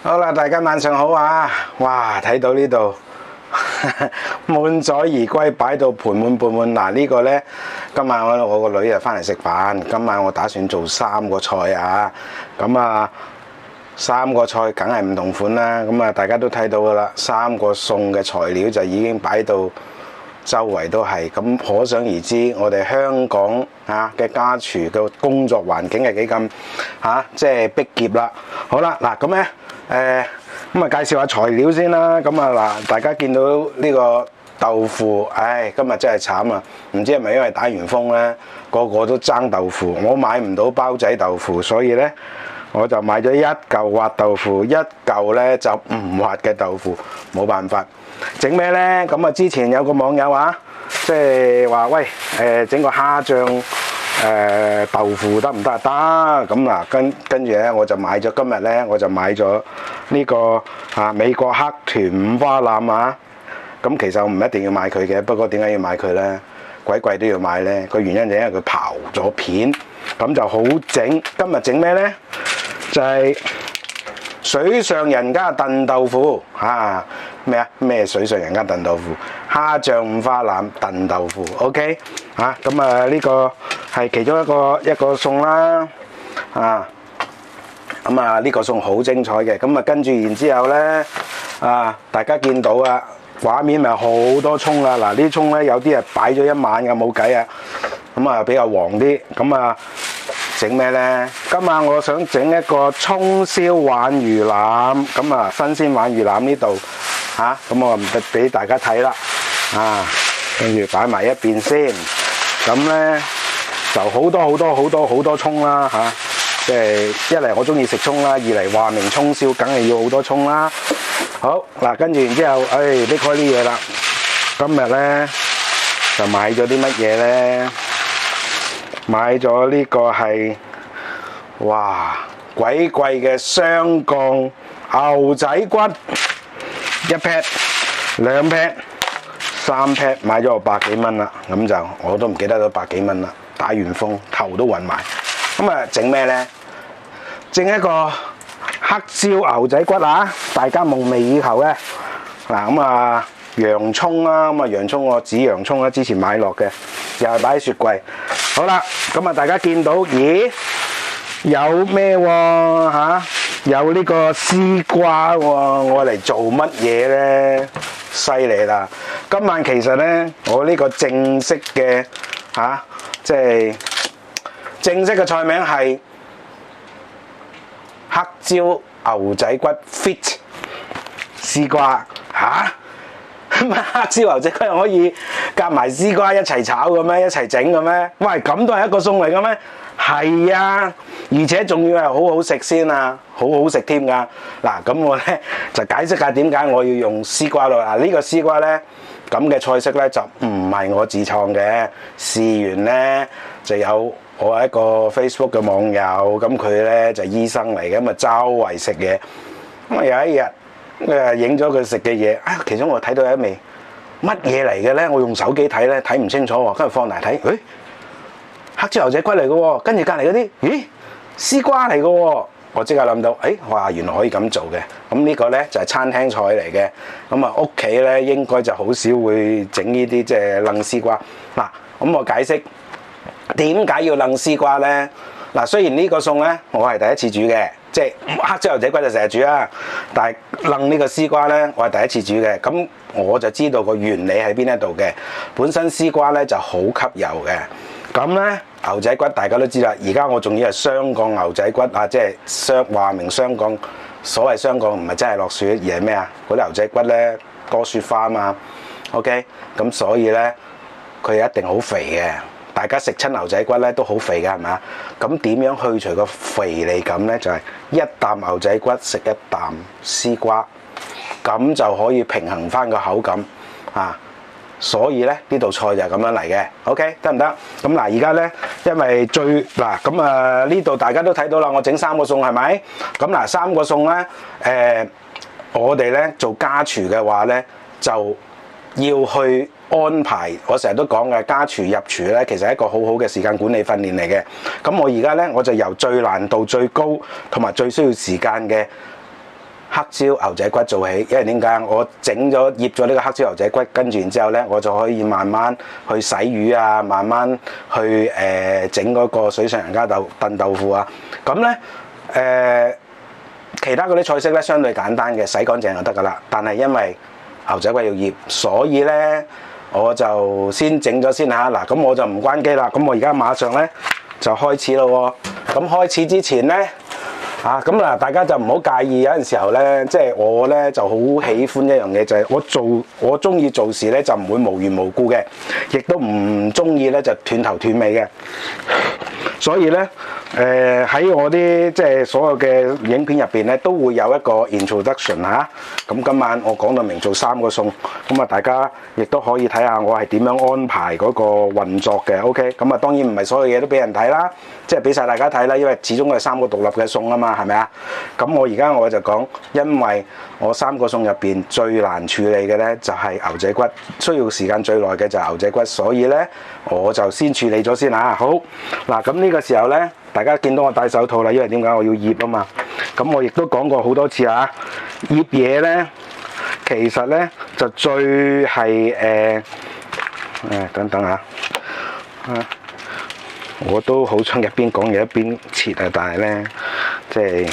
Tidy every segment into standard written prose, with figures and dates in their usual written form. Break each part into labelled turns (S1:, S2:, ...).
S1: 好啦，大家晚上好啊！哇，睇到呢度滿載而歸，擺到盤滿缽滿。嗱，呢個呢，今晚我個女啊翻嚟食飯。今晚我打算做3個菜啊。咁啊，3個菜梗係唔同款啦。咁啊，大家都睇到噶啦，3個餸嘅材料就已經擺到周圍都係。咁可想而知，我哋香港嘅家廚嘅工作環境係幾咁即係逼仄啦。好啦，嗱咁呢。咁啊，介紹下材料先啦。咁啊嗱，大家見到呢個豆腐，今日真係慘啊！唔知係咪因為打完風咧，個個都爭豆腐。我買唔到包仔豆腐，所以咧我就買咗1嚿滑豆腐，1嚿咧就唔滑嘅豆腐，冇辦法。整咩咧？咁啊，之前有個網友即係話喂，整個蝦醬。豆腐得唔得？得。咁嗱，跟住咧，我就買咗今日咧，我就買咗呢個美國黑豚五花腩啊。咁其實我唔一定要買佢嘅，不過點解要買佢咧？鬼貴都要買咧。個原因就因為佢刨咗片，咁就好整。今日整咩咧？就係水上人家燉豆腐咩水上人家燉豆腐？蝦醬五花腩燉豆腐 ，OK 咁啊呢個係其中一個餸啦。咁啊呢個餸好精彩嘅。咁啊跟住然之後咧大家見到畫面咪好多葱啦。嗱，呢啲葱咧有啲係擺咗一晚嘅，冇計啊。咁啊比較黃啲。咁啊整咩咧？今晚我想整一個葱燒鯇魚腩。咁啊新鮮鯇魚腩呢度咁我唔俾大家睇啦。跟住擺埋一邊先。咁咧就好多葱啦即係一嚟我中意食葱啦，二嚟話明葱燒梗係要好多葱啦。好嗱，跟住然之後拎開啲嘢啦。今日咧就買咗啲乜嘢咧？買咗呢個係鬼貴嘅雙降牛仔骨，1 pat、2 pat、3 pat， 買咗100幾蚊啦。咁就我都唔記得咗100幾蚊啦。打完風頭都暈埋。咁啊整咩咧？整一個黑椒牛仔骨大家夢寐以求嘅。嗱咁啊洋葱啦，咁啊洋葱我紫洋葱啦，之前買落嘅，又係擺喺雪櫃。好啦，咁啊大家見到，咦有咩有呢個絲瓜喎，我嚟做乜嘢咧？犀利啦！今晚其實咧，我呢個正式嘅即係正式嘅菜名係黑椒牛仔骨 fit 絲瓜黑椒牛仔骨可以夾埋絲瓜一齊炒嘅咩？一齊整嘅咩？喂，咁都係一個餸嚟嘅咩？係啊，而且仲要係好好食先好好食添㗎。嗱，咁我咧就解釋下點解我要用絲瓜咯。嗱，呢個絲瓜咧咁嘅菜式咧就唔係我自創嘅，試完咧就有我一個 Facebook 嘅網友，咁佢咧就醫生嚟嘅，咁啊周圍食嘢。咁啊有一日影咗佢食嘅嘢，其中我睇到一味乜嘢嚟嘅咧？我用手機睇咧睇唔清楚喎，跟住放大睇，黑椒牛仔骨嚟嘅喎，跟住隔離嗰啲，咦絲瓜嚟嘅喎，我即刻諗到，原來可以咁做嘅。咁呢個咧就係餐廳菜嚟嘅。咁啊屋企咧應該就好少會整呢啲即係燴絲瓜。嗱，咁我解釋點解要燴絲瓜咧？嗱，雖然呢個餸咧我係第一次煮嘅，即係黑椒牛仔骨就成日煮啦，但係燴呢個絲瓜咧我係第一次煮嘅。咁我就知道個原理喺邊一度嘅。本身絲瓜咧就好吸油嘅。咁咧牛仔骨大家都知啦，而家我仲要係雙降牛仔骨即係話明雙降。所謂雙降唔係真係落雪，而係咩嗰啲牛仔骨咧多雪花嘛。OK， 咁所以咧佢一定好肥嘅。大家食親牛仔骨咧都好肥㗎，係咪？咁點樣去除個肥膩感咧？就係一啖牛仔骨食一啖絲瓜，咁就可以平衡翻個口感所以咧呢道菜就係咁樣嚟嘅 ，OK 得唔得？咁嗱，而家咧因為呢度大家都睇到啦，我整3個餸係咪？咁嗱3個餸咧，我哋咧做家廚嘅話咧，就要去安排。我成日都講嘅家廚入廚咧，其實係一個好好嘅時間管理訓練嚟嘅。咁我而家咧我就由最難度最高同埋最需要時間嘅黑椒牛仔骨做起，因為點解？我整咗醃咗呢個黑椒牛仔骨，跟住然之後咧，我就可以慢慢去洗魚啊，慢慢去整嗰個水上人家燉豆腐啊。咁咧其他嗰啲菜式咧相對簡單嘅，洗乾淨就得噶啦。但係因為牛仔骨要醃，所以咧我就先整咗先嚇。嗱，咁我就唔關機啦。咁我而家馬上咧就開始咯喎。咁開始之前咧。咁嗱，大家就唔好介意，有陣時候咧，即係我咧就好喜歡一樣嘢，就係我中意做事咧就唔會無緣無故嘅，亦都唔中意咧就斷頭斷尾嘅。所以咧，喺我啲即係所有嘅影片入邊咧，都會有一個 introduction 嚇。咁今晚我講到明做3個餸，咁啊大家亦都可以睇下我係點樣安排嗰個運作嘅。OK，咁啊當然唔係所有嘢都俾人睇啦，即係俾晒大家睇啦，因為始終係3個獨立嘅餸啊嘛，係咪啊？咁我而家我就講，因為我3個餸入邊最難處理嘅咧就係牛仔骨，需要時間最耐嘅就係牛仔骨，所以咧我就先處理咗先嚇。好，嗱咁呢個時候咧，大家見到我戴手套啦，因為點解我要醃啊嘛？咁我亦都講過好多次啊，醃嘢咧，其實咧就最係等等啊，我都好想一邊講嘢一邊切啊，但係咧即係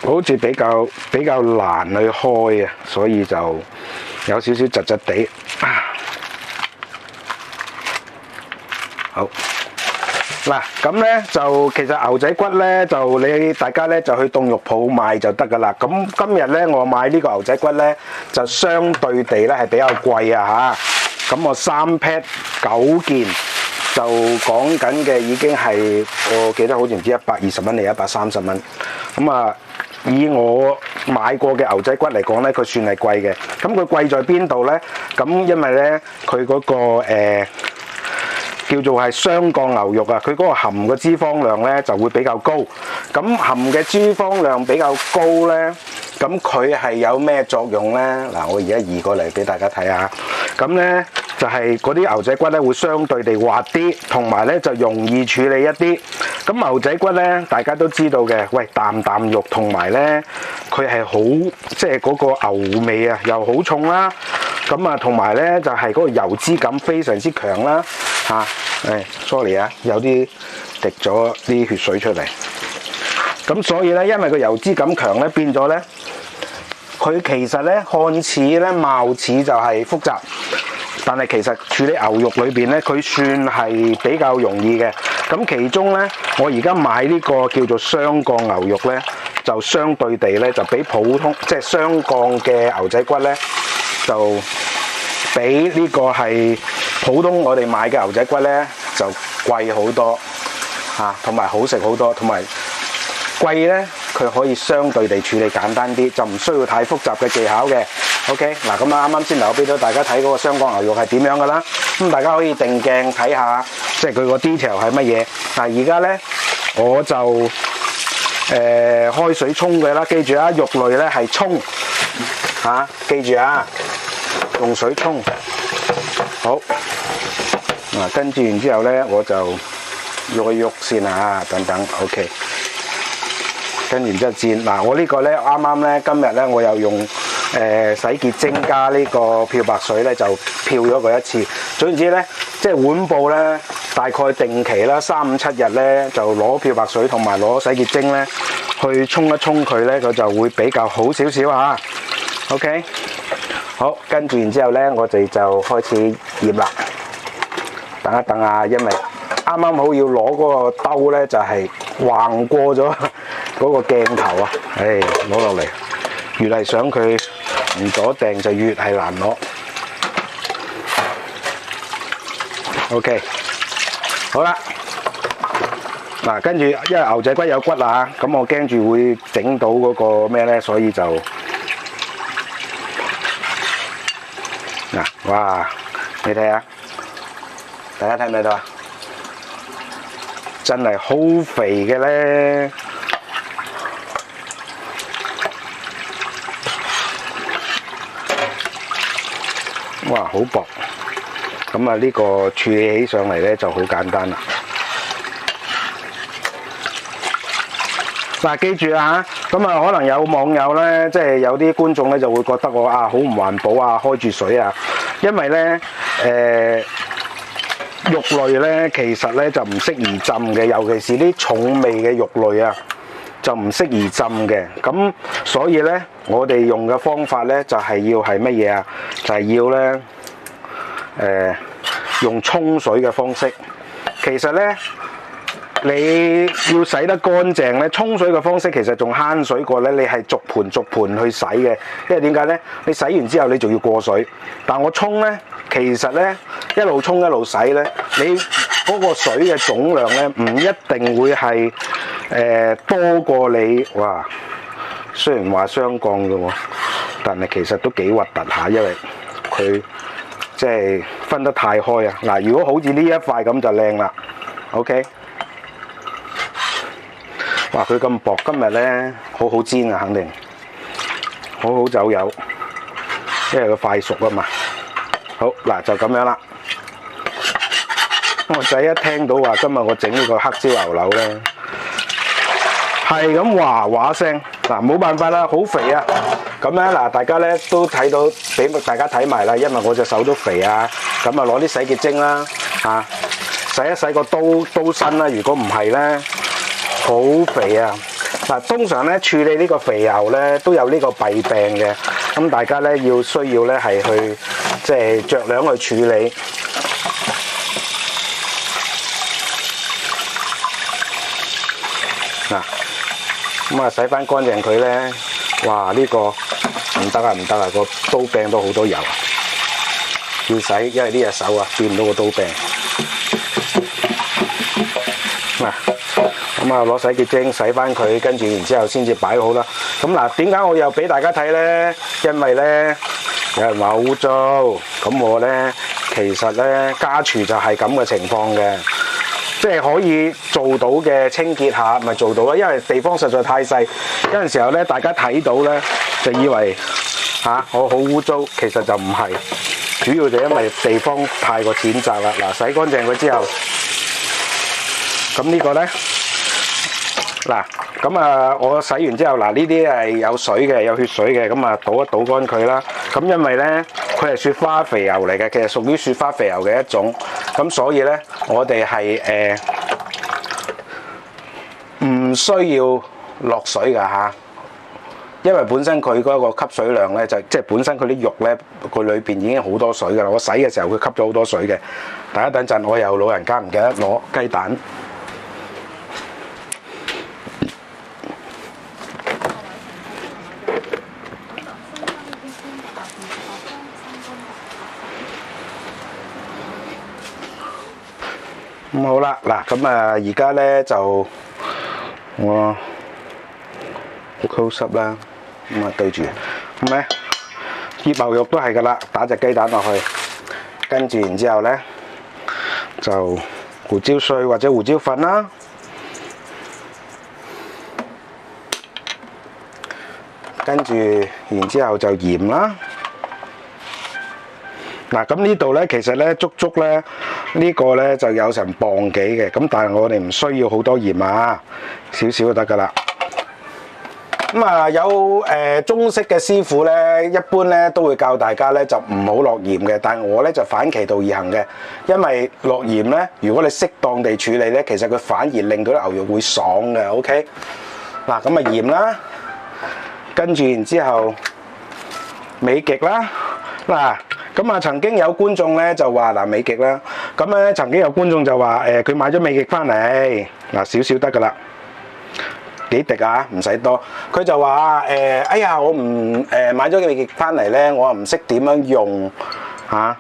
S1: 好似比較難去開啊，所以就有少少窒窒地。好嗱，咁咧就其實牛仔骨咧就大家咧就去凍肉鋪買就得噶啦。咁今日咧我買呢個牛仔骨咧就相對地咧係比較貴啊嚇。咁我3 pat 9件就講緊嘅已經係我記得好似唔知120蚊定130蚊。咁啊以我買過嘅牛仔骨嚟講咧，佢算係貴嘅。咁佢貴在邊度咧？咁因為咧佢嗰個叫做係雙降牛肉啊，佢嗰個含嘅脂肪量咧就會比較高。咁含嘅脂肪量比較高咧，咁佢係有咩作用咧？嗱，我而家移過嚟俾大家睇下。咁咧就係嗰啲牛仔骨咧會相對地滑啲，同埋咧就容易處理一啲。咁牛仔骨咧大家都知道嘅，喂啖肉，同埋咧佢係好即係嗰個牛味啊，又好重啦。咁啊，同埋咧就係嗰個油脂感非常之強啦。sorry 啊，有啲滴咗啲血水出嚟。咁所以咧，因為個油脂感強咧，變咗咧，佢其實咧看似咧貌似就係複雜，但係其實處理牛肉裏邊咧，佢算係比較容易嘅。咁其中咧，我而家買呢個叫做雙降牛肉咧，就相對地咧就比普通即係雙降嘅牛仔骨咧，就比呢個係普通我哋買嘅牛仔骨咧就貴好多嚇，同埋好食好多，同埋貴咧佢可以相對地處理簡單啲，就唔需要太複雜嘅技巧嘅。OK， 嗱咁啊啱啱先我俾咗大家睇嗰個雙降牛肉係點樣噶啦，咁大家可以定鏡睇下，即係佢個 detail 係乜嘢。嗱而家咧我就開水沖嘅啦，記住啊，肉類咧係沖嚇，記住啊，用水沖。好，嗱跟住然之後咧，我就喐一喐先啊，等等 ，OK。跟住然之後煎，嗱我呢個咧啱啱咧今日咧我又用洗潔精加呢個漂白水咧就漂咗佢一次。總言之咧，即係碗布咧大概定期啦3、5、7日咧就攞漂白水同埋攞洗潔精咧去沖一沖佢咧，佢就會比較好少少嚇。OK。好，跟住然之後咧，我哋就開始醃啦。等一等啊，因為啱啱好要攞嗰個兜咧，就係橫過咗嗰個鏡頭啊。攞落嚟，越係想佢唔阻掟，就越係難攞。OK， 好啦。嗱，跟住因為牛仔骨有骨啊，咁我驚住會整到嗰個咩咧，所以就哇！你睇下，大家睇唔睇到啊？真係好肥嘅咧！哇，好薄！咁啊，呢個處理起上嚟咧就好簡單啦。嗱，記住啊嚇，咁啊可能有網友咧，即係有啲觀眾咧就會覺得我啊好唔環保啊，開住水啊，因為咧肉類咧其實咧就唔適宜浸嘅，尤其是啲重味嘅肉類啊，就唔適宜浸嘅。咁所以咧，我哋用嘅方法咧就係要係乜嘢啊？就係要咧用沖水嘅方式。其實咧，你要洗得乾淨咧，沖水嘅方式其實仲慳水過咧，你係逐盤逐盤去洗嘅。因為點解咧？你洗完之後你仲要過水，但我沖咧，其實咧一路沖一路洗咧，你嗰個水嘅總量咧唔一定會係多過你哇。雖然話雙降嘅喎，但係其實都幾核突下，因為佢即係分得太開啊！嗱，如果好似呢一塊咁就靚啦 ，OK。哇！佢咁薄，今日咧好好煎啊，肯定好好走油，因為佢快熟啊嘛。好嗱，就咁樣啦。我仔一聽到話今日我整呢個黑椒牛柳咧，係咁話話聲嗱，冇辦法啦，好肥啊！咁咧嗱，大家咧都睇到，俾大家睇埋啦，因為我隻手都肥啊，咁啊攞啲洗潔精啦，洗一洗個刀身啦。如果唔係咧，好肥啊！嗱，通常咧處理呢個肥牛咧都有呢個弊病嘅，咁大家咧需要咧係去即係酌量去處理。嗱，咁啊洗翻乾淨佢咧，哇！呢個唔得啊唔得啊，個刀柄都好多油，要洗，因為呢隻手啊掂唔到個刀柄。嗱。咁啊，攞洗潔精洗翻佢，跟住然之後先至擺好啦。咁嗱，點解我又俾大家睇咧？因為咧有人話污糟，咁我咧其實咧家廚就係咁嘅情況嘅，即係可以做到嘅清潔下咪做到啦。因為地方實在太細，有陣時候咧大家睇到咧就以為我好污糟，其實就唔係，主要就因為地方太過淺窄啦。嗱，洗乾淨佢之後，咁呢個咧。嗱，咁啊，我洗完之後，嗱呢啲係有水嘅，有血水嘅，咁啊倒一倒乾佢啦。咁因為咧，佢係雪花肥牛嚟嘅，其實屬於雪花肥牛嘅一種。咁所以咧，我哋係唔需要落水㗎嚇，因為本身佢嗰個吸水量咧，就即係本身佢啲肉咧，佢裏邊已經好多水㗎啦。我洗嘅時候，佢吸咗好多水嘅。大家等陣，我又老人家唔記得攞雞蛋。咁好啦，嗱咁啊，而家咧就我好 close up 啦，咁啊對住，咁咧醃牛肉都係噶啦，打隻雞蛋落去，跟住然之後咧就胡椒碎或者胡椒粉啦，跟住然之後就鹽啦。嗱，咁呢度咧，其實咧足足咧呢個咧就有成磅幾嘅，咁但係我哋唔需要好多鹽啊，少少就得噶啦。咁啊有中式嘅師傅咧，一般咧都會教大家咧就唔好落鹽嘅，但係我咧就反其道而行嘅，因為落鹽咧，如果你適當地處理咧，其實佢反而令到啲牛肉會爽嘅。OK，嗱咁啊鹽啦，跟住然之後美極啦，嗱。咁啊，曾經有觀眾咧就話嗱美極啦，咁咧曾經有觀眾就話佢買咗美極翻嚟，嗱少少得噶啦，幾滴啊，唔使多。佢就話哎呀，我唔買咗美極翻嚟咧，我又唔識點樣用嚇。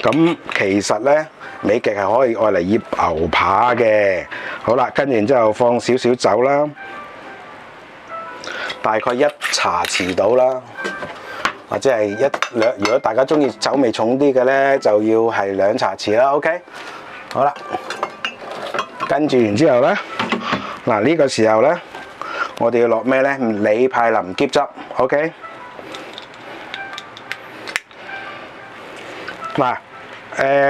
S1: 咁其實咧美極係可以愛嚟醃牛扒嘅。好啦，跟住然之後放少少酒啦，大概1茶匙到啦。或者係1、2，如果大家中意酒味重啲嘅咧，就要係2茶匙啦。OK， 好啦，跟住然之後咧，嗱呢個時候咧，我哋要落咩咧？李派林喼汁。OK， 嗱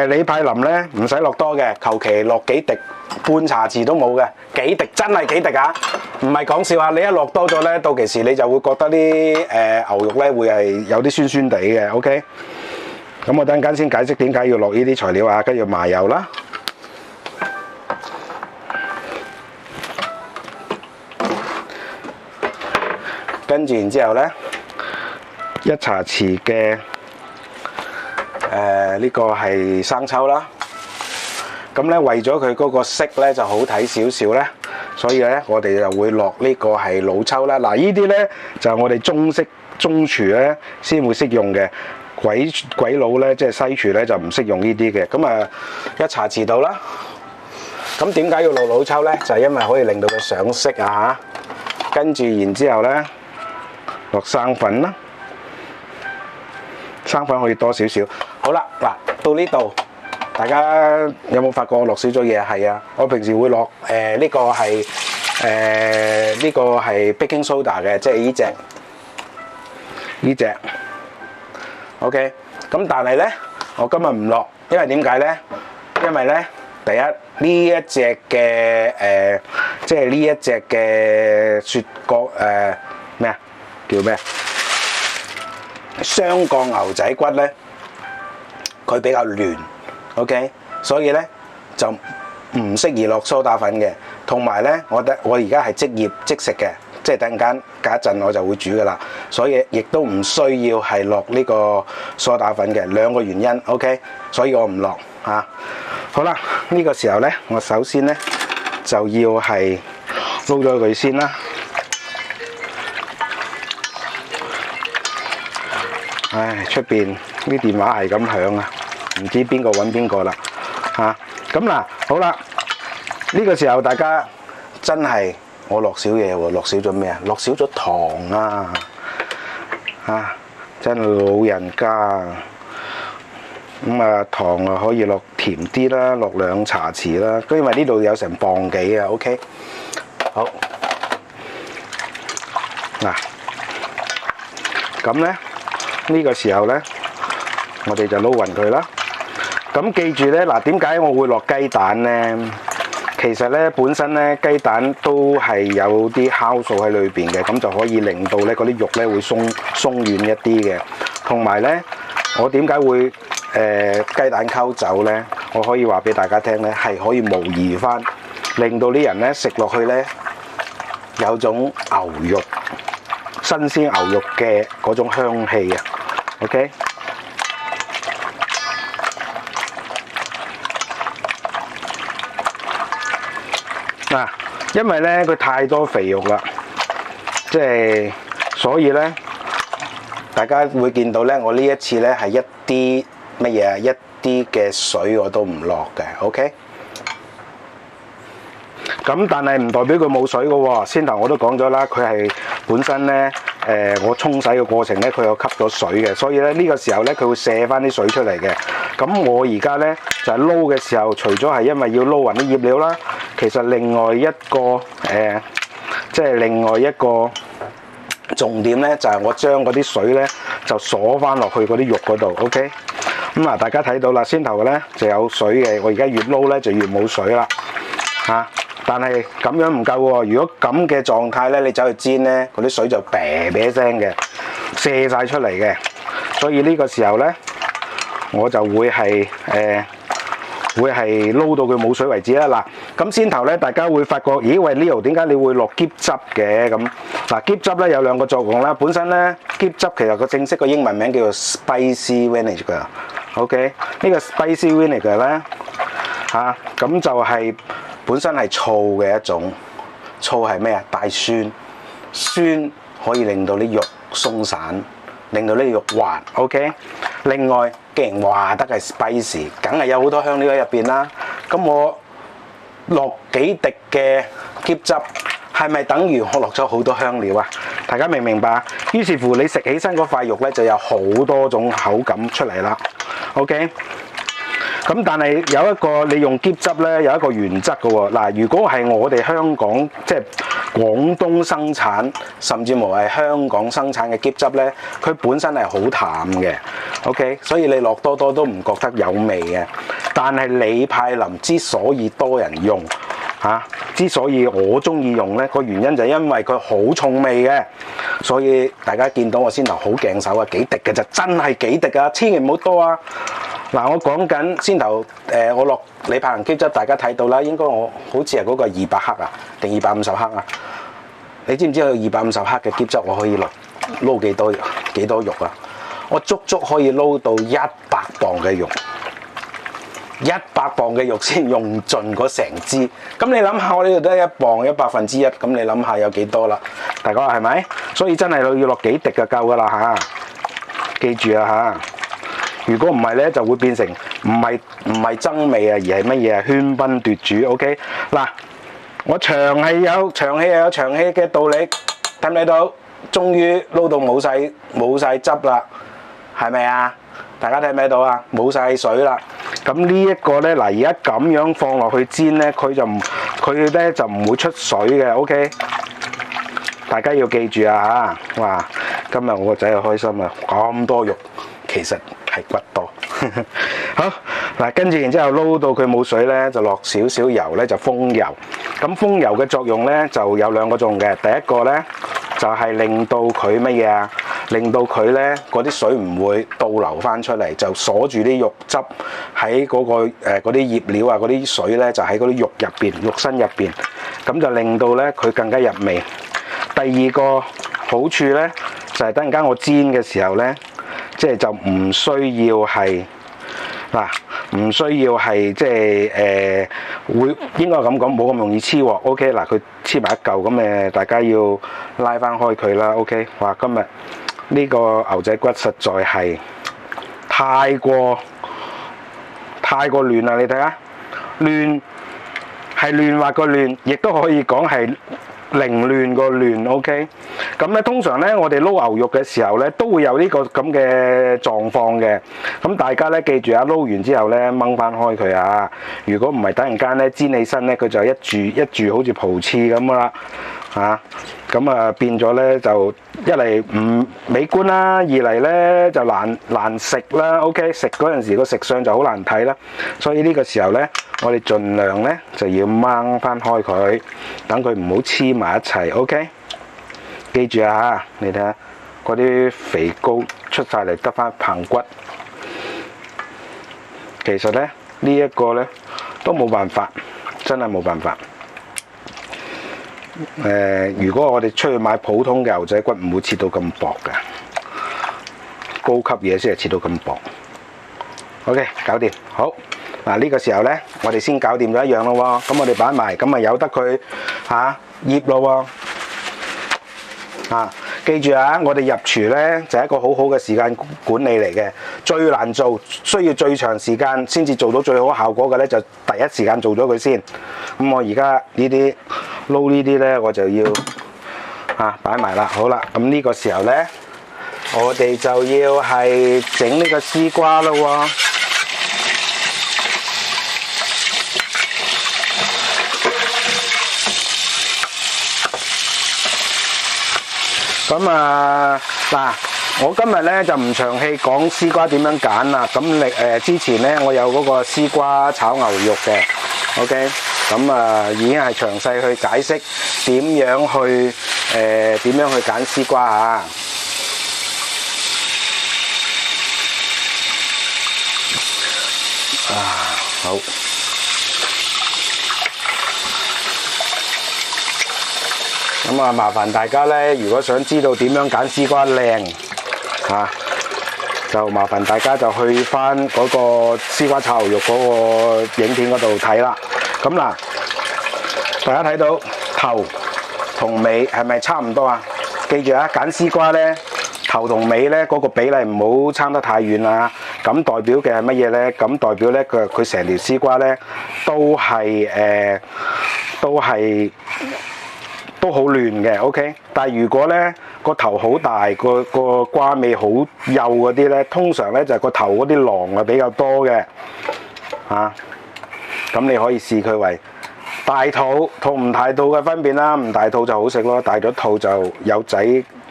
S1: 李派林咧唔使落多嘅，求其落幾滴半茶匙都冇嘅，幾滴真係幾滴啊！唔係講笑啊！你一落多咗咧，到其時你就會覺得啲牛肉咧會係有啲酸酸地嘅。OK， 咁我等陣間先解釋點解要落呢啲材料啊，跟住麻油啦，跟住然之後咧1茶匙嘅呢個係生抽啦。咁咧為咗佢嗰個色咧就好睇少少咧，所以咧我哋就會落呢個係老抽啦。嗱，呢啲咧就係我哋中廚咧先會識用嘅，鬼佬咧即係西廚咧就唔識用呢啲嘅。咁啊1茶匙度啦。咁點解要落老抽咧？就係因為可以令到佢上色啊嚇。跟住然之後咧落生粉啦，生粉可以多少少。好啦，嗱到呢度。大家有冇發覺我落少咗嘢？係啊，我平時會落呢個係baking soda 嘅，即係呢隻 OK。咁但係咧，我今日唔落，因為點解咧？因為咧，第一呢一隻嘅即係呢一隻嘅雪角咩啊？叫咩？雙角牛仔骨咧，佢比較嫩。OK， 所以咧就唔適宜落蘇打粉嘅，同埋咧我而家係即食嘅，即係等陣間隔一陣我就會煮噶啦，所以亦都唔需要係落呢個蘇打粉嘅，兩個原因 OK， 所以我唔落嚇。好啦，呢個時候咧，我首先咧就要係撈咗佢先啦。唉，出邊啲電話係咁響啊！唔知邊個揾邊個啦嚇，咁嗱好啦，呢個時候大家真係我落少嘢喎，落少咗咩啊？落少咗糖啊嚇，真係老人家咁啊，糖啊可以落甜啲啦，落2茶匙啦，因為呢度有成磅幾啊。OK， 好嗱，咁咧呢個時候咧，我哋就撈勻佢啦。咁記住咧，嗱點解我會落雞蛋咧？其實咧本身咧雞蛋都係有啲酵素喺裏邊嘅，咁就可以令到咧嗰啲肉咧會鬆軟一啲嘅。同埋咧，我點解會雞蛋溝酒咧？我可以話俾大家聽咧，係可以模擬翻，令到啲人咧食落去咧有種牛肉新鮮牛肉嘅嗰種香氣啊。OK。嗱，因為咧佢太多肥肉啦，即係所以咧，大家會見到咧，我呢一次咧係一啲乜嘢啊，一啲嘅水我都唔落嘅 ，OK。咁但係唔代表佢冇水嘅喎，先頭我都講咗啦，佢係本身咧我沖洗嘅過程咧，佢有吸咗水嘅，所以咧呢個時候咧佢會瀉翻啲水出嚟嘅。咁我而家咧就係撈嘅時候，除咗係因為要撈勻啲醃料啦，其實另外一個即係另外一個重點咧，就係我將嗰啲水咧就鎖翻落去嗰啲肉嗰度 ，OK。咁啊，大家睇到啦，先頭咧就有水嘅，我而家越撈咧就越冇水啦，嚇。但係咁樣唔夠喎，如果咁嘅狀態咧，你走去煎咧，嗰啲水就啤啤聲嘅，瀉晒出嚟嘅。所以呢個時候咧，我就會係撈到佢冇水為止啦。嗱，咁先頭咧，大家會發覺，咦喂 Leo 點解你會落喼汁嘅？咁嗱，喼汁咧有兩個作用啦。本身咧喼汁其實個正式個英文名叫做 spicy vinegar。OK， 呢個 spicy vinegar 咧嚇，咁就係本身係醋嘅一種。醋係咩啊？帶酸，酸可以令到啲肉鬆散，令到啲肉滑。OK， 另外既然話得係 spicy， 梗係有好多香料喺入邊啦。咁我落幾滴嘅喼汁，係咪等於我落咗好多香料啊？大家明唔明白？於是乎你食起身嗰塊肉咧就有好多種口感出嚟啦。OK， 咁但係有一個你用喼汁咧有一個原則嘅喎。嗱，如果係我哋香港即係廣東生產，甚至乎係香港生產嘅喼汁咧，佢本身係好淡嘅。OK， 所以你落多都唔覺得有味嘅。但係李派林之所以多人用，之所以我中意用呢個原因就係因為佢好重味嘅，所以大家見到我先頭好勁手啊，幾滴嘅就真係幾滴啊，千祈唔好多啊！嗱，我講緊先頭我落李柏能基質，大家睇到啦，應該我好似係嗰個200克啊，定250克啊？你知唔知有250克嘅基質我可以撈幾多肉啊？我足足可以撈到100磅嘅肉。100磅嘅肉先用盡嗰成支，咁你諗下，我呢度得1磅1/100，咁你諗下有幾多啦？大家話係咪？所以真係要落幾滴就夠噶啦嚇，記住啊嚇！如果唔係咧，就會變成唔係增味啊，而係乜嘢啊？喧賓奪主。OK， 嗱，我長氣有長氣嘅道理，睇唔睇到？終於撈到冇晒汁啦，係咪啊？大家睇唔睇到啊？冇晒水啦。咁呢一個咧，嗱，而家咁樣放落去煎咧，佢咧就唔會出水嘅。OK， 大家要記住啊嚇！哇，今日我個仔又開心啊！咁多肉，其實係骨多。好嗱，跟住然之後撈到佢冇水咧，就落少少油咧，就封油。咁封油嘅作用咧就有2個作用嘅。第一個咧就係令到佢乜嘢啊？令到佢咧嗰啲水唔會倒流翻出嚟，就鎖住啲肉汁喺嗰啲醃料啊，嗰啲水咧就喺嗰啲肉入邊、肉身入邊，咁就令到咧佢更加入味。第二個好處咧就係等陣間我煎嘅時候咧，即係就唔需要係嗱，唔需要係即係會應該咁講，冇咁容易黐鑊。OK， 嗱，佢黐埋一嚿咁誒，大家要拉翻開佢啦。OK， 哇，今日呢個牛仔骨實在係太過嫩啦！你睇下，嫩係嫩滑個嫩，亦都可以講係凌亂個亂。OK， 咁咧通常咧我哋撈牛肉嘅時候咧都會有呢個咁嘅狀況嘅。咁大家咧記住啊，撈完之後咧掹翻開佢啊！如果唔係等陣間咧煎起身咧，佢就一住好似葡翅咁噶啦嚇。咁啊變咗咧就一嚟唔美觀啦，二嚟咧就難食啦。OK， 食嗰陣時個食相就好難睇啦。所以呢個時候咧，我哋盡量咧就要掹翻開佢，等佢唔好黐埋一齊。OK， 記住啊嚇，你睇下嗰啲肥膏出晒嚟，得翻棚骨。其實咧呢一個咧都冇辦法，真係冇辦法。如果我哋出去買普通嘅牛仔骨，唔會切到咁薄嘅，高級嘢先係切到咁薄。OK， 搞掂。好，嗱，呢個時候咧，我哋先搞掂咗一樣咯喎。咁我哋擺埋，咁咪由得佢醃咯喎。記住啊，我哋入廚咧就係一個好好嘅時間管理嚟嘅。最難做，需要最長時間先至做到最好效果嘅咧，就第一時間做咗佢先。咁我而家呢啲撈呢啲咧，我就要擺埋啦。好啦，咁呢個時候咧，我哋就要係整呢個絲瓜咯喎。咁嗱，我今日咧就唔詳細講絲瓜點樣揀啦。咁之前咧我有嗰個絲瓜炒牛肉嘅 ，OK。咁已經係詳細去解釋點樣去揀絲瓜啊。好。咁麻煩大家咧，如果想知道點樣揀絲瓜靚就麻煩大家就去翻嗰個絲瓜炒牛肉嗰個影片嗰度睇啦。咁嗱，大家睇到頭同尾係咪差唔多啊？記住啊，揀絲瓜咧，頭同尾咧嗰個比例唔好差得太遠啦。咁代表嘅係乜嘢咧？咁代表咧佢成條絲瓜咧都好嫩嘅 ，OK。但係如果咧個頭好大，個瓜味好幼嗰啲咧，通常咧就係個頭嗰啲囊比較多嘅，咁你可以視佢為大肚同唔大肚嘅分別啦。唔大肚就好食咯，大咗肚就有仔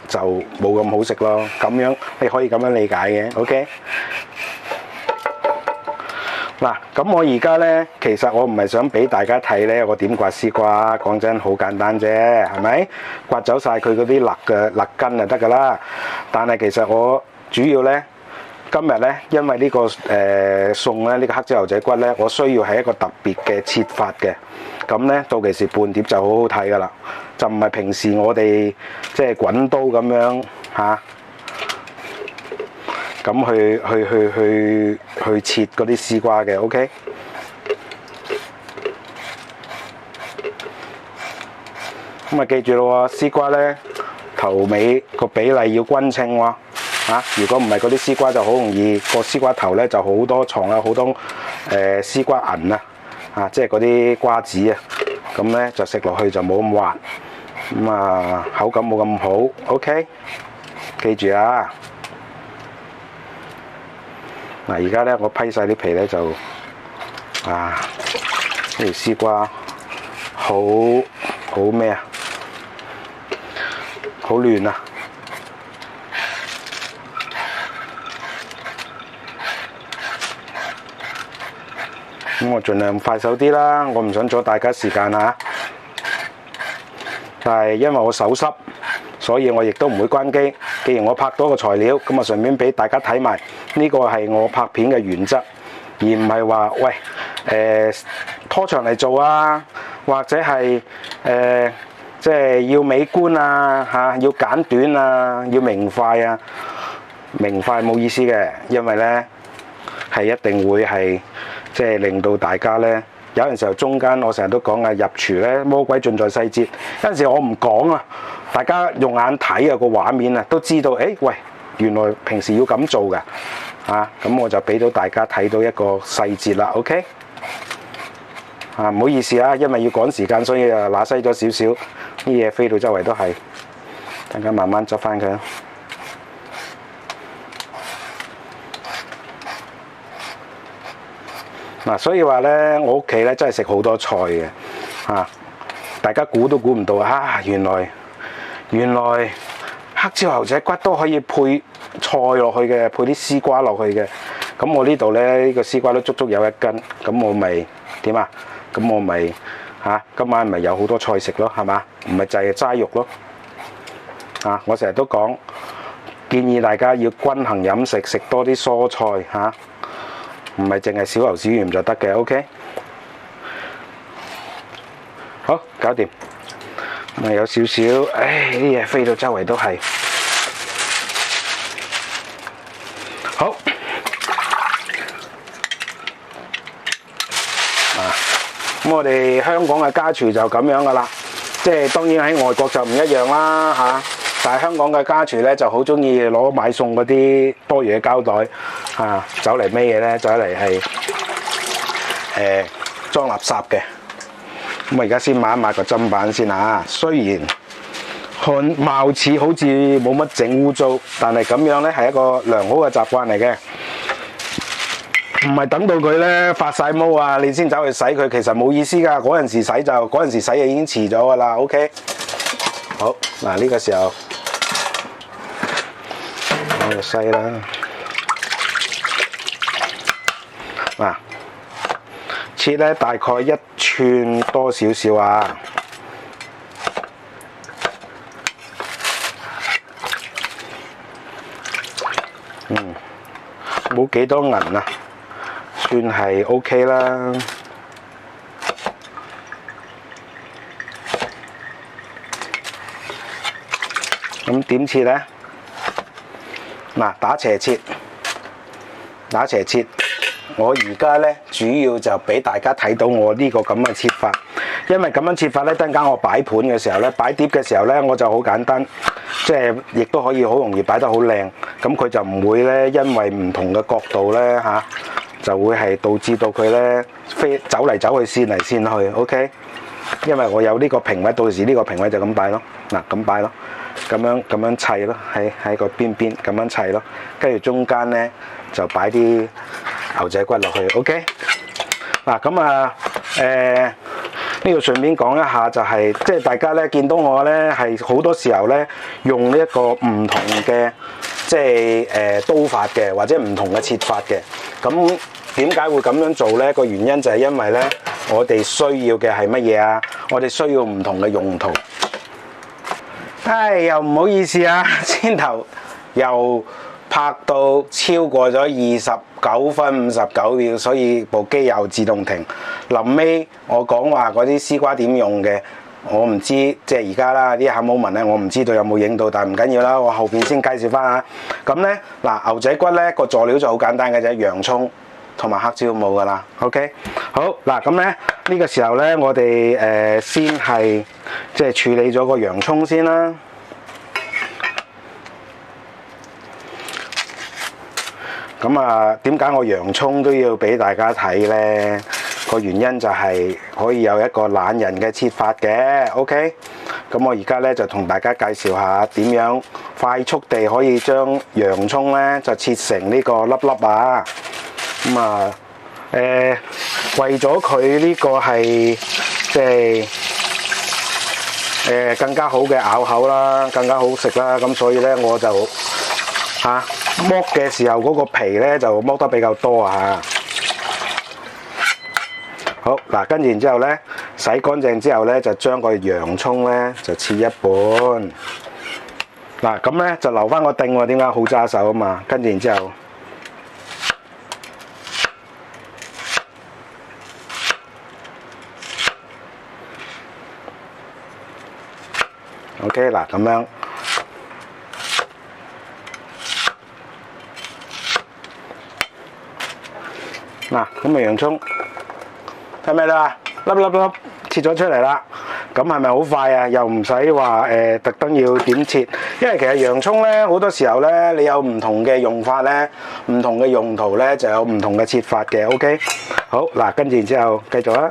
S1: 就冇咁好食咯。咁樣你可以咁樣理解嘅 ，OK。嗱，咁我而家咧，其實我唔係想俾大家睇咧，我點刮絲瓜。講真，好簡單啫，係咪？刮走晒佢嗰啲肋根就得㗎啦。但係其實我主要咧，今日咧，因為呢個餸咧，呢個黑椒牛仔骨咧，我需要係一個特別嘅切法嘅。咁咧，到時伴碟就好好睇㗎啦，就唔係平時我哋即係滾刀咁樣嚇。咁去切嗰啲絲瓜嘅 ，OK。咁啊，記住咯喎，絲瓜咧頭尾個比例要均稱喎，如果唔係嗰啲絲瓜就好容易個絲瓜頭咧就好多藏有好多絲瓜銀啊，即係嗰啲瓜子啊，咁咧就食落去就冇咁滑，咁啊口感冇咁好 ，OK。記住啊！嗱，而家咧我批晒啲皮咧就呢條絲瓜好咩啊？好亂啊！咁我盡量快手啲啦，我唔想阻大家時間嚇。但係因為我手濕，所以我亦都唔會關機。既然我拍多個材料，咁啊順便俾大家睇埋呢個係我拍片嘅原則，而唔係話喂拖長嚟做啊，或者係即係要美觀啊要簡短啊，要明快啊，明快冇意思嘅，因為咧係一定會係即係令到大家咧有陣時候中間我成日都講入廚咧魔鬼盡在細節，有陣時我唔講啊，大家用眼睇個畫面啊都知道，喂原來平時要咁做㗎咁我就俾到大家睇到一個細節啦 ，OK。唔好意思啊，因為要趕時間，所以啊揦西咗少少，啲嘢飛到周圍都係，大家慢慢執翻佢。所以話咧，我屋企咧真係食好多菜嘅，大家估都估唔到原來黑椒牛仔骨都可以配菜落去嘅，配啲絲瓜落去嘅。咁我呢度咧呢個絲瓜都足足有1斤，咁我咪點啊？咁我咪今晚咪有好多菜食咯，係嘛？唔係就係齋肉咯。我成日都講，建議大家要均衡飲食，食多啲蔬菜唔係淨係小牛小鹽就得嘅 ，OK。好，搞掂。咁有少少，啲嘢飛到周圍都係。好。咁我哋香港嘅家廚就咁樣噶啦，即係當然喺外國就唔一樣啦但係香港嘅家廚咧就好中意攞買餸嗰啲多餘嘅膠袋走嚟咩嘢咧？走嚟係裝垃圾嘅。咁我而家先抹一抹個砧板先雖然貌似好似冇乜整污糟，但係咁樣咧係一個良好嘅習慣嚟嘅。唔係等到佢咧發晒毛你先走去洗佢，其實冇意思㗎。嗰陣時洗就已經遲咗㗎啦。OK， 好嗱，呢個時候攞個篩啦。切咧大概1寸多少少冇幾多銀算係 OK 啦。咁點切呢？打斜切。我而家呢，主要就俾大家睇到我呢個咁嘅切法，因為咁樣切法呢，等間我擺盤嘅時候呢，擺碟嘅時候呢，我就好簡單，即係亦都可以好容易擺得好靚。咁佢就唔會呢，因為唔同嘅角度呢，就會係導致到佢咧走嚟走去，線嚟線去 ，OK。因為我有呢個平位，到時呢個平位就咁擺咯，咁擺咯，咁樣砌咯，喺個邊咁樣砌咯，跟住中間咧就擺啲牛仔骨落去 ，OK。呢度順便講一下，就係即係大家咧見到我咧係好多時候咧用呢一個唔同嘅即係刀法嘅，或者唔同嘅切法嘅。咁點解會咁樣做呢？個原因就係因為呢，我哋需要嘅係乜嘢啊？我哋需要唔同嘅用途。唉，又唔好意思啊，先頭又拍到超過咗29分59秒，所以部機又自動停。臨尾我講話嗰啲絲瓜點用嘅，我唔知，即係而家啦，呢下 moment 咧，我唔知道有冇影到，但係唔緊要啦，我後邊先介紹翻下。咁呢，嗱，牛仔骨呢個佐料就好簡單嘅啫，洋葱同埋黑椒冇噶啦。OK， 好嗱，咁呢，呢個時候呢，我哋先係即係處理咗個洋葱先啦。咁啊，點解我洋葱都要俾大家睇呢？個原因就係可以有一個懶人嘅切法嘅。OK， 咁我而家咧就同大家介紹下點樣快速地可以將洋葱咧就切成呢個粒粒啊。咁啊，為咗佢呢個係即係更加好嘅咬口啦，更加好食啦，咁所以咧我就剝嘅時候嗰個皮咧就剝得比較多啊。好嗱，跟住然之後咧洗乾淨之後咧就將個洋葱咧就切一半。嗱，咁咧就留翻個頂喎，點解？好揸手啊嘛。跟住然之後 OK 嗱，咁樣嗱，咁啊洋葱睇咩啦？粒粒粒切咗出嚟啦，咁係咪好快啊？又唔使話特登要點切，因為其實洋葱咧好多時候咧，你有唔同嘅用法咧，唔同嘅用途咧，就有唔同嘅切法嘅。OK， 好嗱，跟住然之後繼續啦。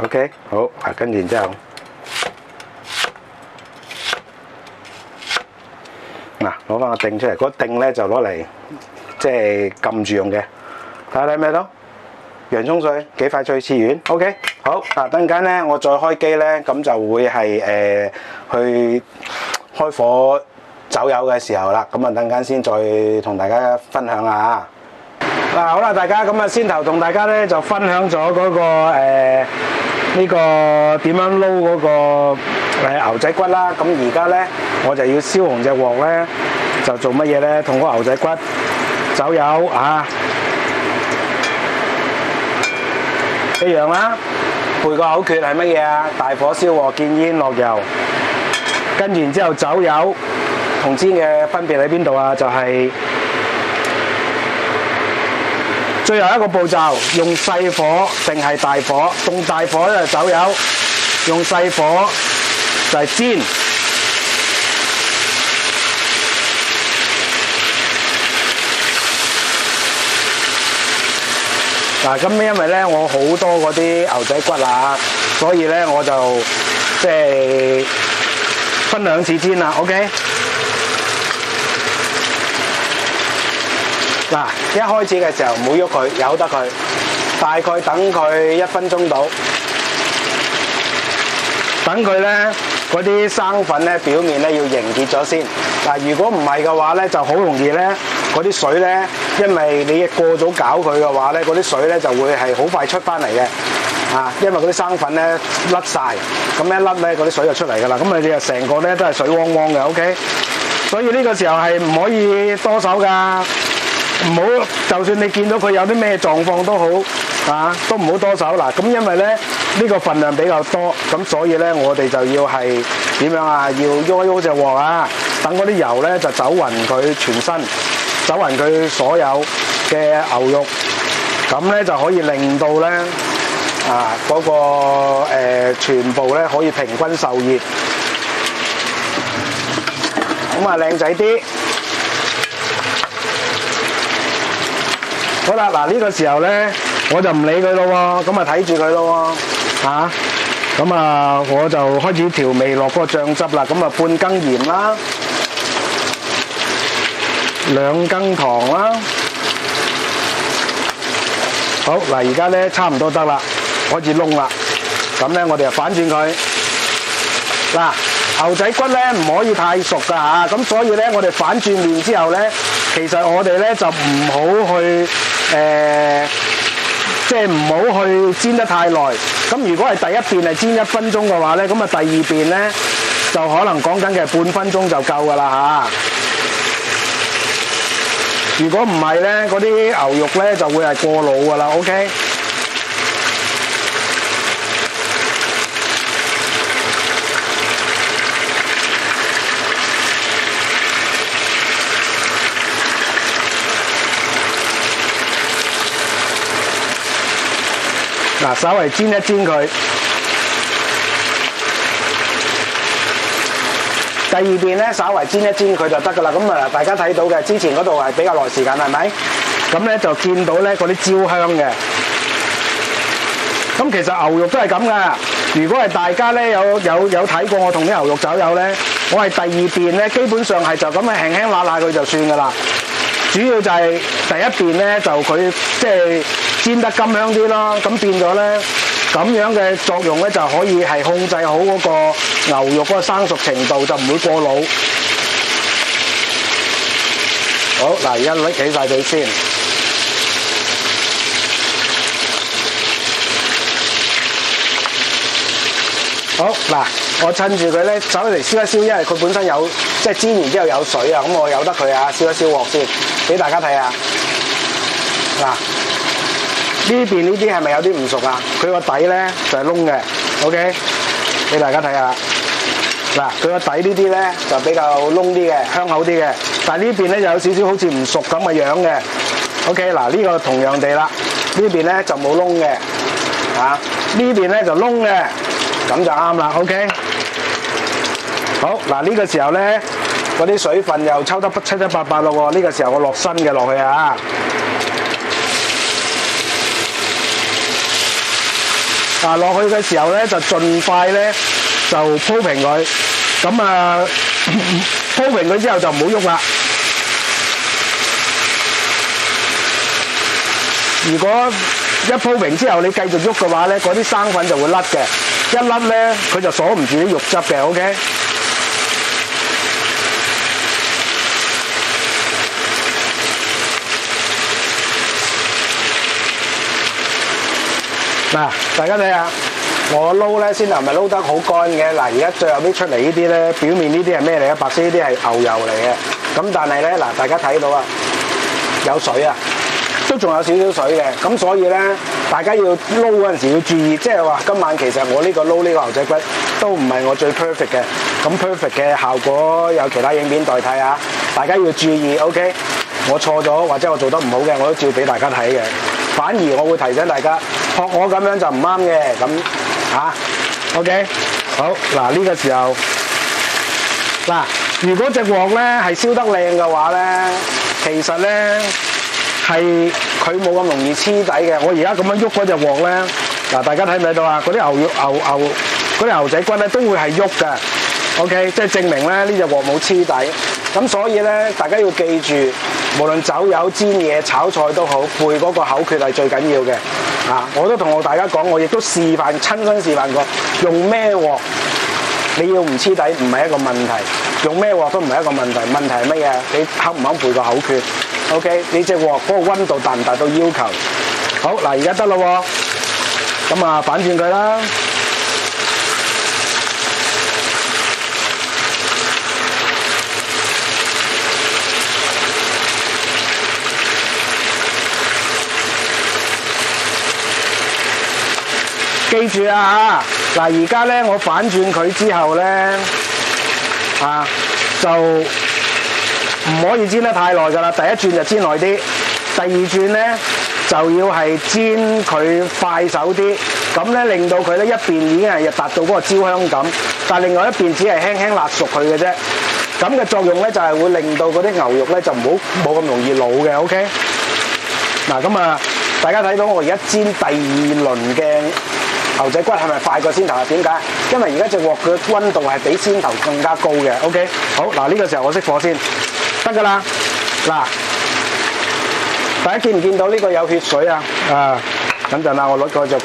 S1: OK， 好嗱，跟住然之後。嗱，攞翻個定出嚟，嗰定咧就攞嚟即係撳住用嘅。睇下你咩咯？洋葱碎幾快脆切完 ？OK， 好嗱，等陣間咧我再開機咧，咁就會係去開火走油嘅時候啦。咁啊，等陣間先再同大家分享下。嗱，好啦，大家咁啊，先頭同大家咧就分享咗嗰個呢個點樣撈嗰個牛仔骨啦。咁而家咧我就要燒紅隻鑊咧，就做乜嘢咧？同個牛仔骨走油啊，一樣啦。背個口訣係乜嘢啊？大火燒鑊，見煙落油。跟住然之後走油同煎嘅分別喺邊度啊？就係最後一個步驟，用細火定係大火？用大火就走油，用細火就係煎。嗱，咁因為咧我好多嗰啲牛仔骨啊，所以咧我就即係分兩次煎啦。OK。嗱，一開始嘅時候唔好喐佢，由得佢，大概等佢1分鐘到，等佢咧嗰啲生粉咧表面咧要凝結咗先。嗱，如果唔係嘅話咧，就好容易咧嗰啲水咧，因為你過早攪佢嘅話咧，嗰啲水咧就會係好快出翻嚟嘅。啊，因為嗰啲生粉咧甩晒，咁一甩咧嗰啲水就出嚟㗎啦。咁你就成個咧都係水汪汪嘅。OK， 所以呢個時候係唔可以多手㗎。唔好，就算你見到佢有啲咩狀況都好，都唔好多手嗱。咁因為咧呢個份量比較多，咁所以咧我哋就要係點樣啊？要喐一喐隻鑊啊，等嗰啲油咧就走勻佢全身，走勻佢所有嘅牛肉，咁咧就可以令到咧嗰個全部咧可以平均受熱，咁啊靚仔啲。好啦，嗱呢個時候咧，我就唔理佢咯喎，咁啊睇住佢咯喎，咁啊我就開始調味落個醬汁啦，咁啊半羹鹽啦，2羹糖啦，好嗱，而家咧差唔多得啦，開始燶啦，咁咧我哋就反轉佢，嗱，牛仔骨咧唔可以太熟㗎嚇，咁所以咧我哋反轉面之後咧，其實我哋咧就唔好去即係唔好去煎得太耐。咁如果係第一邊係煎1分鐘嘅話咧，咁啊第二邊咧就可能講緊嘅半分鐘就夠㗎啦嚇。如果唔係咧，嗰啲牛肉咧就會係過老㗎啦。OK。嗱，稍微煎一煎佢。第二邊咧，稍為煎一煎佢就得㗎啦。咁啊，大家睇到嘅之前嗰度係比較耐時間，係咪？咁咧就見到咧嗰啲焦香嘅。咁其實牛肉都係咁㗎。如果係大家咧有睇過我同啲牛肉酒友咧，我係第二邊咧基本上係就咁樣輕輕辣辣佢就算㗎啦。主要就係第一邊咧就佢即係煎得甘香啲咯。咁變咗咧。咁樣嘅作用咧，就可以係控制好嗰個牛肉嗰個生熟程度，就唔會過老。好，嗱，而家拎起晒佢先。好，嗱，我趁住佢咧，走嚟燒一燒，因為佢本身有即係煎完之後有水啊，咁我由得佢啊，燒一燒鑊先，俾大家睇下。嗱。呢邊呢啲係咪有啲唔熟啊？佢個底咧就係燶嘅 ，OK， 俾大家睇下。嗱，佢個底呢啲咧就比較燶啲嘅，香口啲嘅。但係呢邊咧就有少少好似唔熟咁嘅樣嘅。OK， 嗱呢個同樣地啦，呢邊咧就冇燶嘅，啊呢邊咧就燶嘅，咁就啱啦。OK， 好嗱呢個時候咧，嗰啲水分又抽得七七八八咯喎。呢個時候我落新嘅落去啊。落去嘅時候咧，就盡快咧就鋪平佢。咁啊，鋪平佢之後就唔好喐啦。如果一鋪平之後你繼續喐嘅話咧，嗰啲生粉就會甩嘅。一甩咧，佢就鎖唔住啲肉汁嘅。OK。嗱，大家睇下，我撈咧先頭咪撈得好乾嘅。嗱，而家最後尾出嚟呢啲咧，表面呢啲係咩嚟嘅？白色呢啲係牛油嚟嘅。咁但係咧，嗱，大家睇到啊，有水啊，都仲有少少水嘅。咁所以咧，大家要撈嗰陣時要注意，即係話今晚其實我呢個撈呢個牛仔骨都唔係我最 perfect 嘅。咁 perfect 嘅效果有其他影片代替啊，大家要注意。OK， 我錯咗或者我做得唔好嘅，我都照俾大家睇嘅。反而我會提醒大家，學我咁樣就唔啱嘅，咁OK， 好嗱呢個時候，嗱如果隻鑊咧係燒得靚嘅話咧，其實咧係佢冇咁容易黐底嘅。我而家咁樣喐嗰隻鑊咧，嗱大家睇唔睇到啊？嗰啲嗰啲牛仔骨咧都會係喐嘅。OK， 即係證明咧呢隻鑊冇黐底。咁所以咧，大家要記住，無論酒油、煎嘢、炒菜都好，背嗰個口訣係最緊要嘅。我都同大家講，我亦都親身示範過，用咩鑊你要唔黐底唔係一個問題，用咩鑊都唔係一個問題。問題係乜嘢？你肯唔肯背個口訣 ？OK， 你隻鑊嗰個溫度達唔達到要求？好嗱，而家得咯喎，咁反轉佢啦。記住啊嚇！嗱，而家咧我反轉佢之後咧，就唔可以煎得太耐㗎啦。第一轉就煎耐啲，第二轉咧就要係煎佢快手啲，咁咧令到佢咧一邊已經係達到嗰個焦香感，但係另外一邊只係輕輕辣熟佢嘅啫。咁嘅作用咧就係會令到嗰啲牛肉咧就冇咁容易老嘅。OK， 嗱咁大家睇到我而家煎第二輪嘅牛仔骨係咪快過先頭啊？點解？因為而家隻鑊嘅溫度係比先頭更加高嘅。OK， 好嗱，呢個時候我熄火先，得㗎啦。嗱，大家見唔見到呢個有血水啊？等陣啊，我攞嗰隻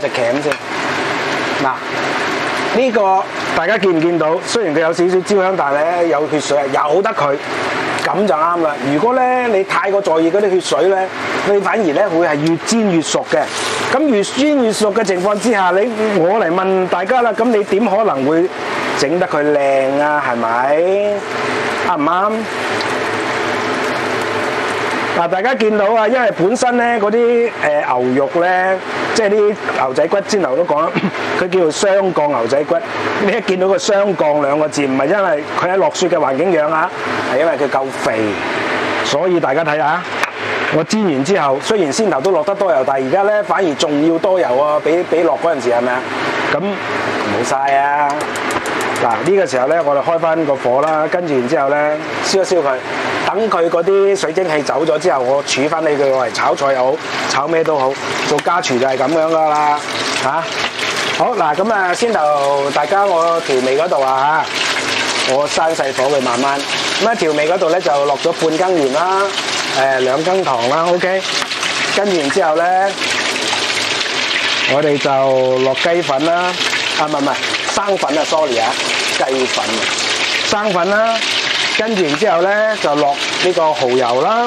S1: 鉗先。嗱，呢個大家見唔見到？雖然佢有少少焦香，但係咧有血水，由得佢，咁就啱啦。如果咧你太過在意嗰啲血水咧，你反而咧會係越煎越熟嘅。咁越煎越熟嘅情況之下，我嚟問大家啦，咁你點可能會整得佢靚啊？係咪？啱唔啱？嗱，大家見到啊，因為本身咧嗰啲牛肉咧，即係啲牛仔骨，先頭都講啦，佢叫做霜降牛仔骨。你一見到個霜降兩個字，唔係因為佢喺落雪嘅環境養啊，係因為佢夠肥。所以大家睇下，我煎完之後，雖然先頭都落得多油，但係而家咧反而仲要多油啊！比落嗰陣時係咪啊？咁冇曬啊！嗱，呢個時候咧，我哋開翻個火啦，跟住然之後咧燒一燒佢。等佢嗰啲水蒸氣走咗之後，我儲翻起佢攞嚟炒菜又好，炒咩都好，做家廚就係咁樣噶啦嚇。好嗱，咁啊先頭大家我調味嗰度啊嚇，我閂細火去慢慢。咁啊調味嗰度咧就落咗半羹鹽啦，2羹糖啦 ，OK。跟住然之後咧，我哋就落雞粉啦，唔係生粉啊 ，sorry 啊，雞粉，生粉啦。跟住然之後咧，就落呢個蠔油啦，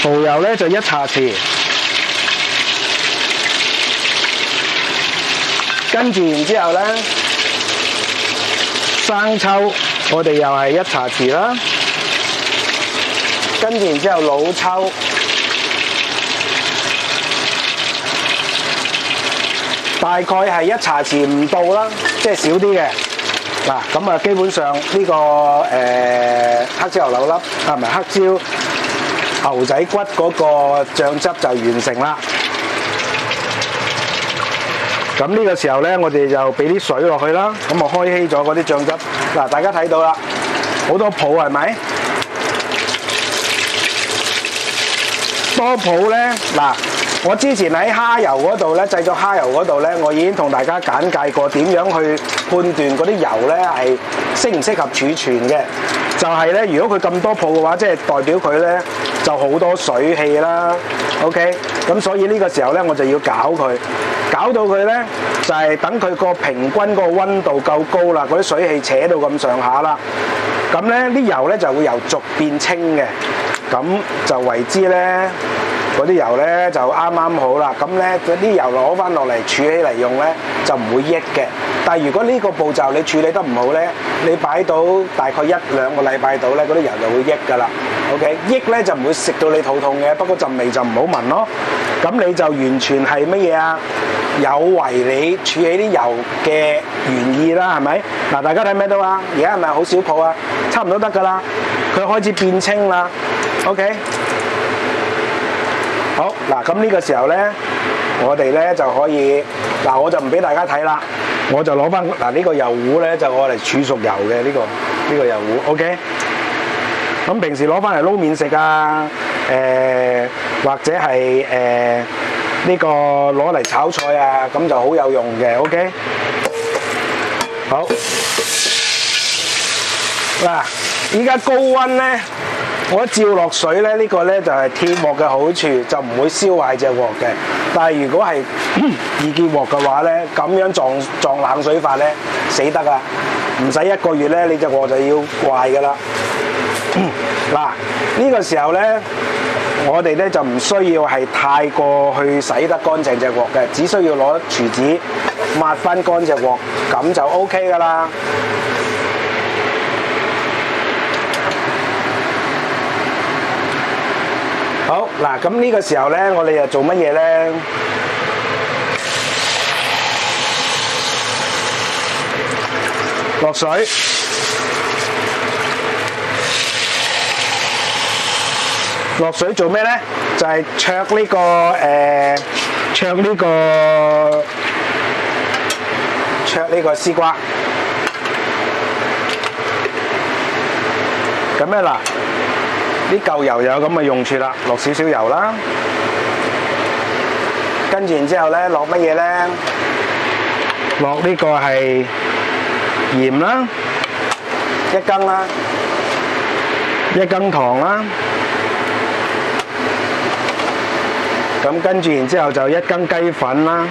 S1: 蠔油咧就1茶匙。跟住然之後咧，生抽我哋又係1茶匙啦。跟住然之後老抽，大概係1茶匙唔到啦，即係少啲嘅。嗱，咁啊，基本上呢個黑椒牛柳粒啊，唔係黑椒牛仔骨嗰個醬汁就完成啦。咁呢個時候咧，我哋就俾啲水落去啦。咁我開稀咗嗰啲醬汁。嗱，大家睇到啦，好多泡係咪？多泡咧，嗱。我之前喺蝦油嗰度咧，製作蝦油嗰度咧，我已經同大家簡介過點樣去判斷嗰啲油咧係適唔適合儲存嘅。就係咧，如果佢咁多泡嘅話，即係代表佢咧就好多水氣啦。OK，咁所以呢個時候咧，我就要攪佢，攪到佢咧就係等佢個平均個溫度夠高啦，嗰啲水氣扯到咁上下啦。咁咧啲油咧就會由濁變清嘅，咁就為之咧。嗰啲油咧就啱啱好啦，咁咧嗰啲油攞翻落嚟儲起嚟用咧就唔會益嘅。但係如果呢個步驟你處理得唔好咧，你擺到大概1-2個禮拜度咧，嗰啲油就會益㗎啦。OK， 益咧就唔會食到你肚痛嘅，不過陣味就唔好聞咯。咁你就完全係乜嘢啊？有違你儲起啲油嘅原意啦，係咪？嗱，大家睇唔睇到啊？而家係咪好少泡啊？差唔多得㗎啦，佢開始變清啦。OK。好嗱，咁呢個時候咧，我哋咧就可以嗱，我就唔俾大家睇啦，我就攞翻嗱呢個油壺咧，就我嚟儲熟油嘅呢個油壺 ，OK。咁平時攞翻嚟撈麵食啊，或者係呢個攞嚟炒菜啊，咁就好有用嘅 ，OK。好嗱，依家高溫咧。我一照落水咧，呢個咧就係鐵鑊嘅好處，就唔會燒壞隻鑊嘅。但係如果係易潔鑊嘅話咧，咁樣撞冷水法咧，死得啊！唔使1個月咧，你隻鑊就要壞㗎啦。嗱，呢個時候咧，我哋咧就唔需要係太過去洗得乾淨隻鑊嘅，只需要攞廚紙抹翻乾隻鑊，咁就 OK 㗎啦。好嗱，咁呢個時候咧，我哋又做乜嘢咧？落水，落水做咩咧？就係焯呢個絲瓜。咁咧嗱。啲舊油有咁嘅用處啦，落少少油啦，跟住然之後咧落乜嘢咧？落呢個係鹽啦，1羹啦，1羹糖啦，咁跟住然之後就1羹雞粉啦，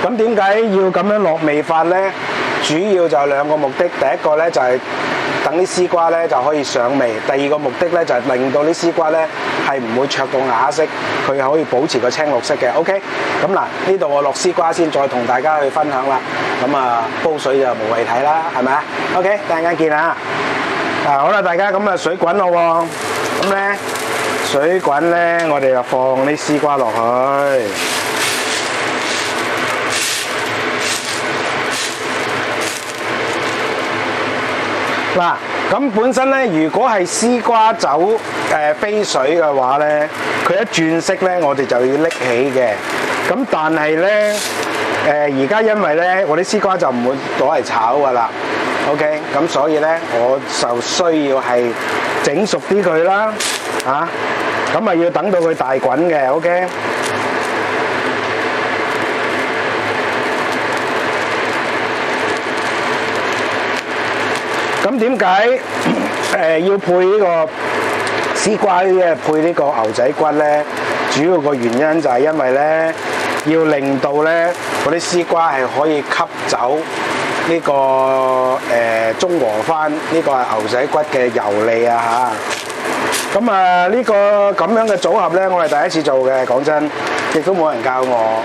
S1: 咁點解要咁樣落味法呢？主要就兩個目的，第一個呢，就係等啲絲瓜呢就可以上味，第二個目的呢，就係令到啲絲瓜呢係唔會灼到啞色，佢可以保持個青綠色嘅。OK， 咁嗱呢度我落絲瓜先，再同大家去分享啦。咁啊煲水就無謂睇啦，係咪啊 ？OK， 等陣間見啊！好啦，大家咁啊水滾咯喎，咁呢水滾呢，我哋就放啲絲瓜落去。嗱，咁本身咧，如果係絲瓜走飛水嘅話咧，佢一轉色咧，我哋就要拎起嘅。咁但係咧，而家因為咧，我啲絲瓜就唔會攞嚟炒噶啦。OK， 咁所以咧，我就需要係整熟啲佢啦，咁啊要等到佢大滾嘅。OK。咁點解要配呢個絲瓜呢？配呢個牛仔骨呢？主要個原因就係因為呢，要令到呢嗰啲絲瓜係可以吸走呢個中和翻呢個係牛仔骨嘅油膩啊嚇。咁啊呢個咁樣嘅組合呢，我係第一次做嘅，講真，亦都冇人教我。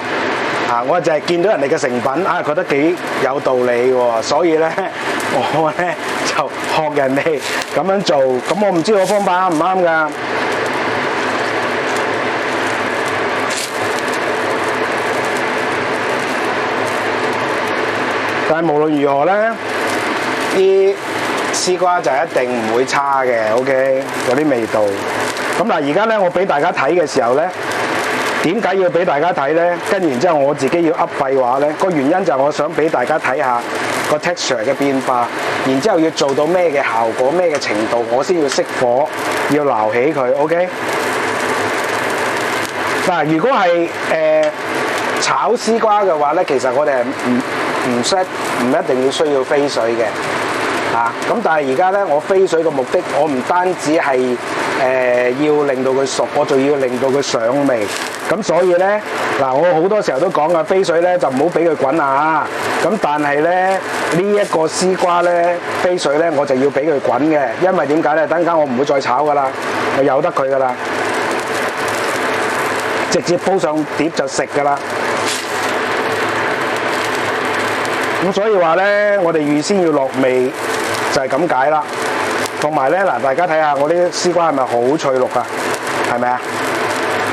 S1: 我就係見到人哋嘅成品，覺得幾有道理喎，所以咧，我咧就學人哋咁樣做。咁我唔知我方法啱唔啱㗎。但係無論如何咧，啲絲瓜就一定唔會差嘅。OK， 嗰啲味道。咁嗱，而家咧我俾大家睇嘅時候咧。點解要俾大家睇呢？跟住然之後我自己要噏廢話呢？個原因就係我想俾大家睇下個 texture 嘅變化，然之後要做到咩嘅效果、咩嘅程度，我先要熄火，要撈起佢。OK。嗱，如果係炒絲瓜嘅話呢，其實我哋係唔一定要需要飛水嘅。咁但係而家咧，我飛水嘅目的，我唔單止係要令到佢熟，我仲要令到佢上味。咁所以咧，嗱，我好多時候都講噶，飛水咧就唔好俾佢滾啊。咁但係咧，呢一個絲瓜咧飛水咧，我就要俾佢滾嘅，因為點解咧？等陣間我唔會再炒噶啦，我由得佢噶啦，直接鋪上碟就食噶啦。咁所以話咧，我哋預先要落味就係咁解啦。同埋咧，嗱，大家睇下我啲絲瓜係咪好脆綠啊？係咪啊？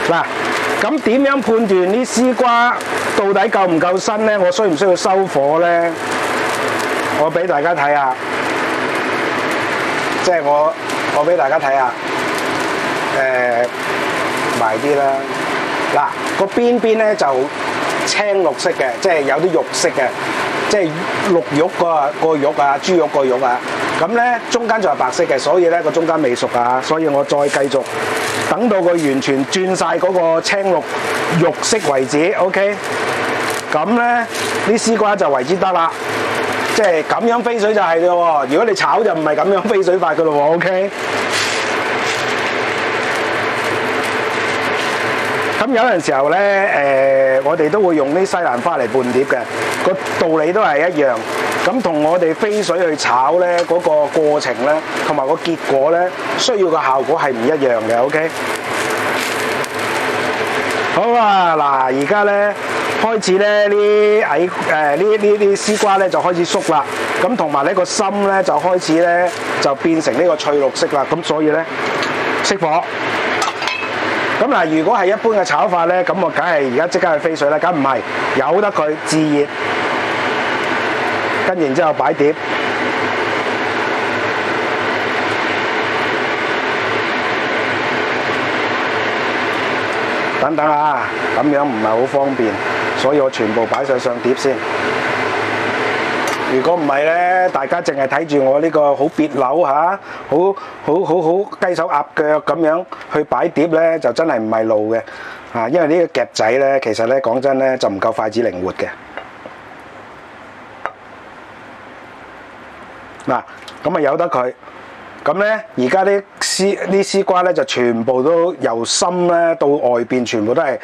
S1: 嗱，咁點樣判斷啲絲瓜到底夠唔夠新咧？我需唔需要收火咧？我俾大家睇下，即係我俾大家睇下，埋啲啦。嗱，個邊邊咧就青綠色嘅，即係有啲肉色嘅。即係鹿肉個肉啊，豬肉個肉啊，咁咧中間就係白色嘅，所以咧個中間未熟啊，所以我再繼續等到佢完全轉晒嗰個青綠肉色為止 ，OK， 咁咧啲絲瓜就為之得啦，即係咁樣飛水就係嘅喎，如果你炒就唔係咁樣飛水法嘅咯喎 ，OK。咁有陣時候咧，我哋都會用啲西蘭花嚟拌碟嘅，個道理都係一樣。咁同我哋飛水去炒咧，嗰個過程咧，同埋個結果咧，需要嘅效果係唔一樣嘅。OK。好啊，嗱，而家咧開始咧呢絲瓜咧就開始縮啦。咁同埋呢個心咧就開始咧就變成呢個翠綠色啦。咁所以咧熄火。咁嗱，如果係一般嘅炒法咧，咁我梗係而家即刻去飛水啦，梗唔係，由得佢自熱，跟然之後擺碟，等等啊，咁樣唔係好方便，所以我全部擺晒上碟先。如果唔係咧，大家淨係睇住我呢個好別扭嚇，好雞手鴨腳咁樣去擺碟咧，就真係唔係路嘅嚇。因為呢個夾仔咧，其實咧講真咧就唔夠筷子靈活嘅。嗱，咁啊由得佢咁咧，而家啲絲瓜咧就全部都由心咧到外邊全部都係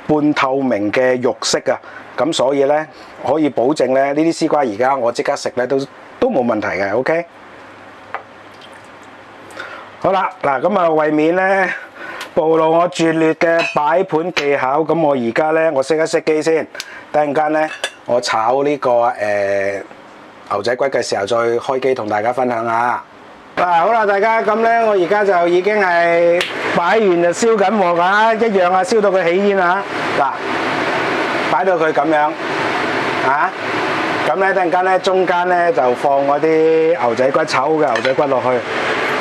S1: 半透明嘅肉色啊！咁所以咧可以保證咧呢啲絲瓜而家我即刻食咧都冇問題嘅。OK， 好啦，嗱咁啊，為免咧暴露我拙劣嘅擺盤技巧，咁我而家咧我熄一熄機先，等陣間咧我炒呢個牛仔骨嘅時候再開機同大家分享下。嗱，好啦，大家咁咧，我而家就已經係擺完就燒緊鑊啊，一樣啊，燒到佢起煙啊！嗱，擺到佢咁樣啊，咁咧等陣間咧中間咧就放嗰啲牛仔骨炒嘅牛仔骨落去，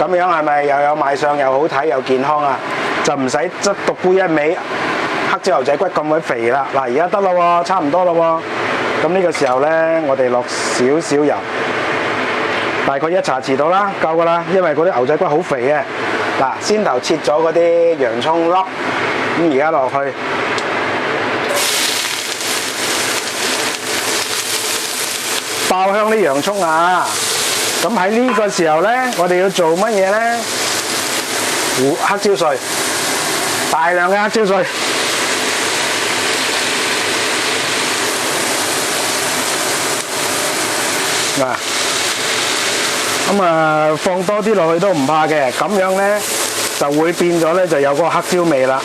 S1: 咁樣係咪又有賣相又好睇又健康啊？就唔使執獨沽一味黑椒牛仔骨咁鬼肥啦！嗱，而家得啦喎，差唔多啦喎，咁呢個時候咧，我哋落少少油。大概1茶匙到啦，夠噶啦，因為嗰啲牛仔骨好肥嘅。嗱，先頭切咗嗰啲洋葱粒，咁而家落去爆香啲洋葱啊！咁喺呢個時候咧，我哋要做乜嘢咧？黑椒碎，大量嘅黑椒碎。嗱。咁啊，放多啲落去都唔怕嘅，咁樣咧就會變咗咧就有個黑椒味啦。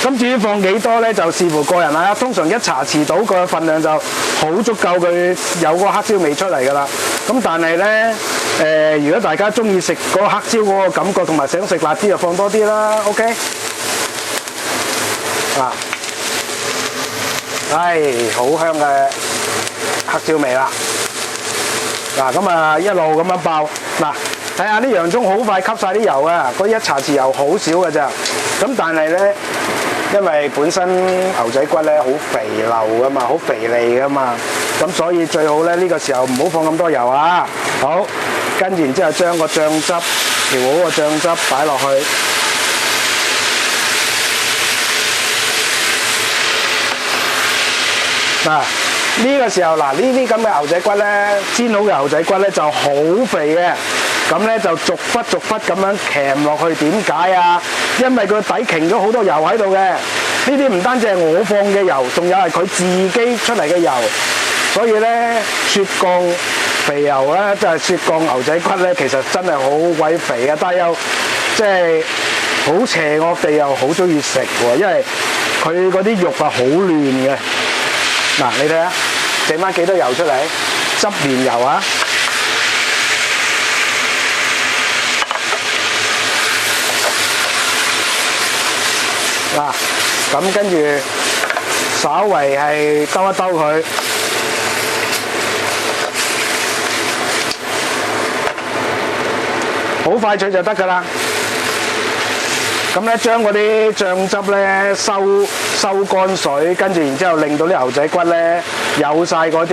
S1: 咁至於放幾多咧，就視乎個人啦。通常1茶匙到個份量就好足夠佢有個黑椒味出嚟噶啦。咁但係咧，如果大家中意食嗰個黑椒嗰個感覺，同埋想食辣啲就放多啲啦。OK， 嗱，好香嘅黑椒味啦。嗱，咁啊一路咁樣爆，嗱，睇下啲洋葱好快吸晒啲油啊！嗰1茶匙油好少㗎咋，咁但係咧，因為本身牛仔骨咧好肥溜噶嘛，好肥膩噶嘛，咁所以最好咧呢個時候唔好放咁多油啊！好，跟住然之後將個醬汁調好個醬汁擺落去，嗱。呢個時候嗱，呢啲咁嘅牛仔骨咧，煎好嘅牛仔骨咧就好肥嘅，咁咧就逐忽咁樣鉗落去。點解啊？因為佢底擎咗好多油喺度嘅。呢啲唔單止係我放嘅油，仲有係佢自己出嚟嘅油。所以咧，雪降肥油咧，即係雪降牛仔骨咧，其實真係好鬼肥嘅，但係又即係好邪惡地又好中意食喎，因為佢嗰啲肉啊好嫩嘅。嗱，你睇下，整翻幾多油出嚟？執麵油啊！嗱，咁跟住稍為係兜一兜佢，好快脆就得㗎啦。咁咧將嗰啲醬汁咧收乾水，跟住然之後令到啲牛仔骨咧有晒嗰啲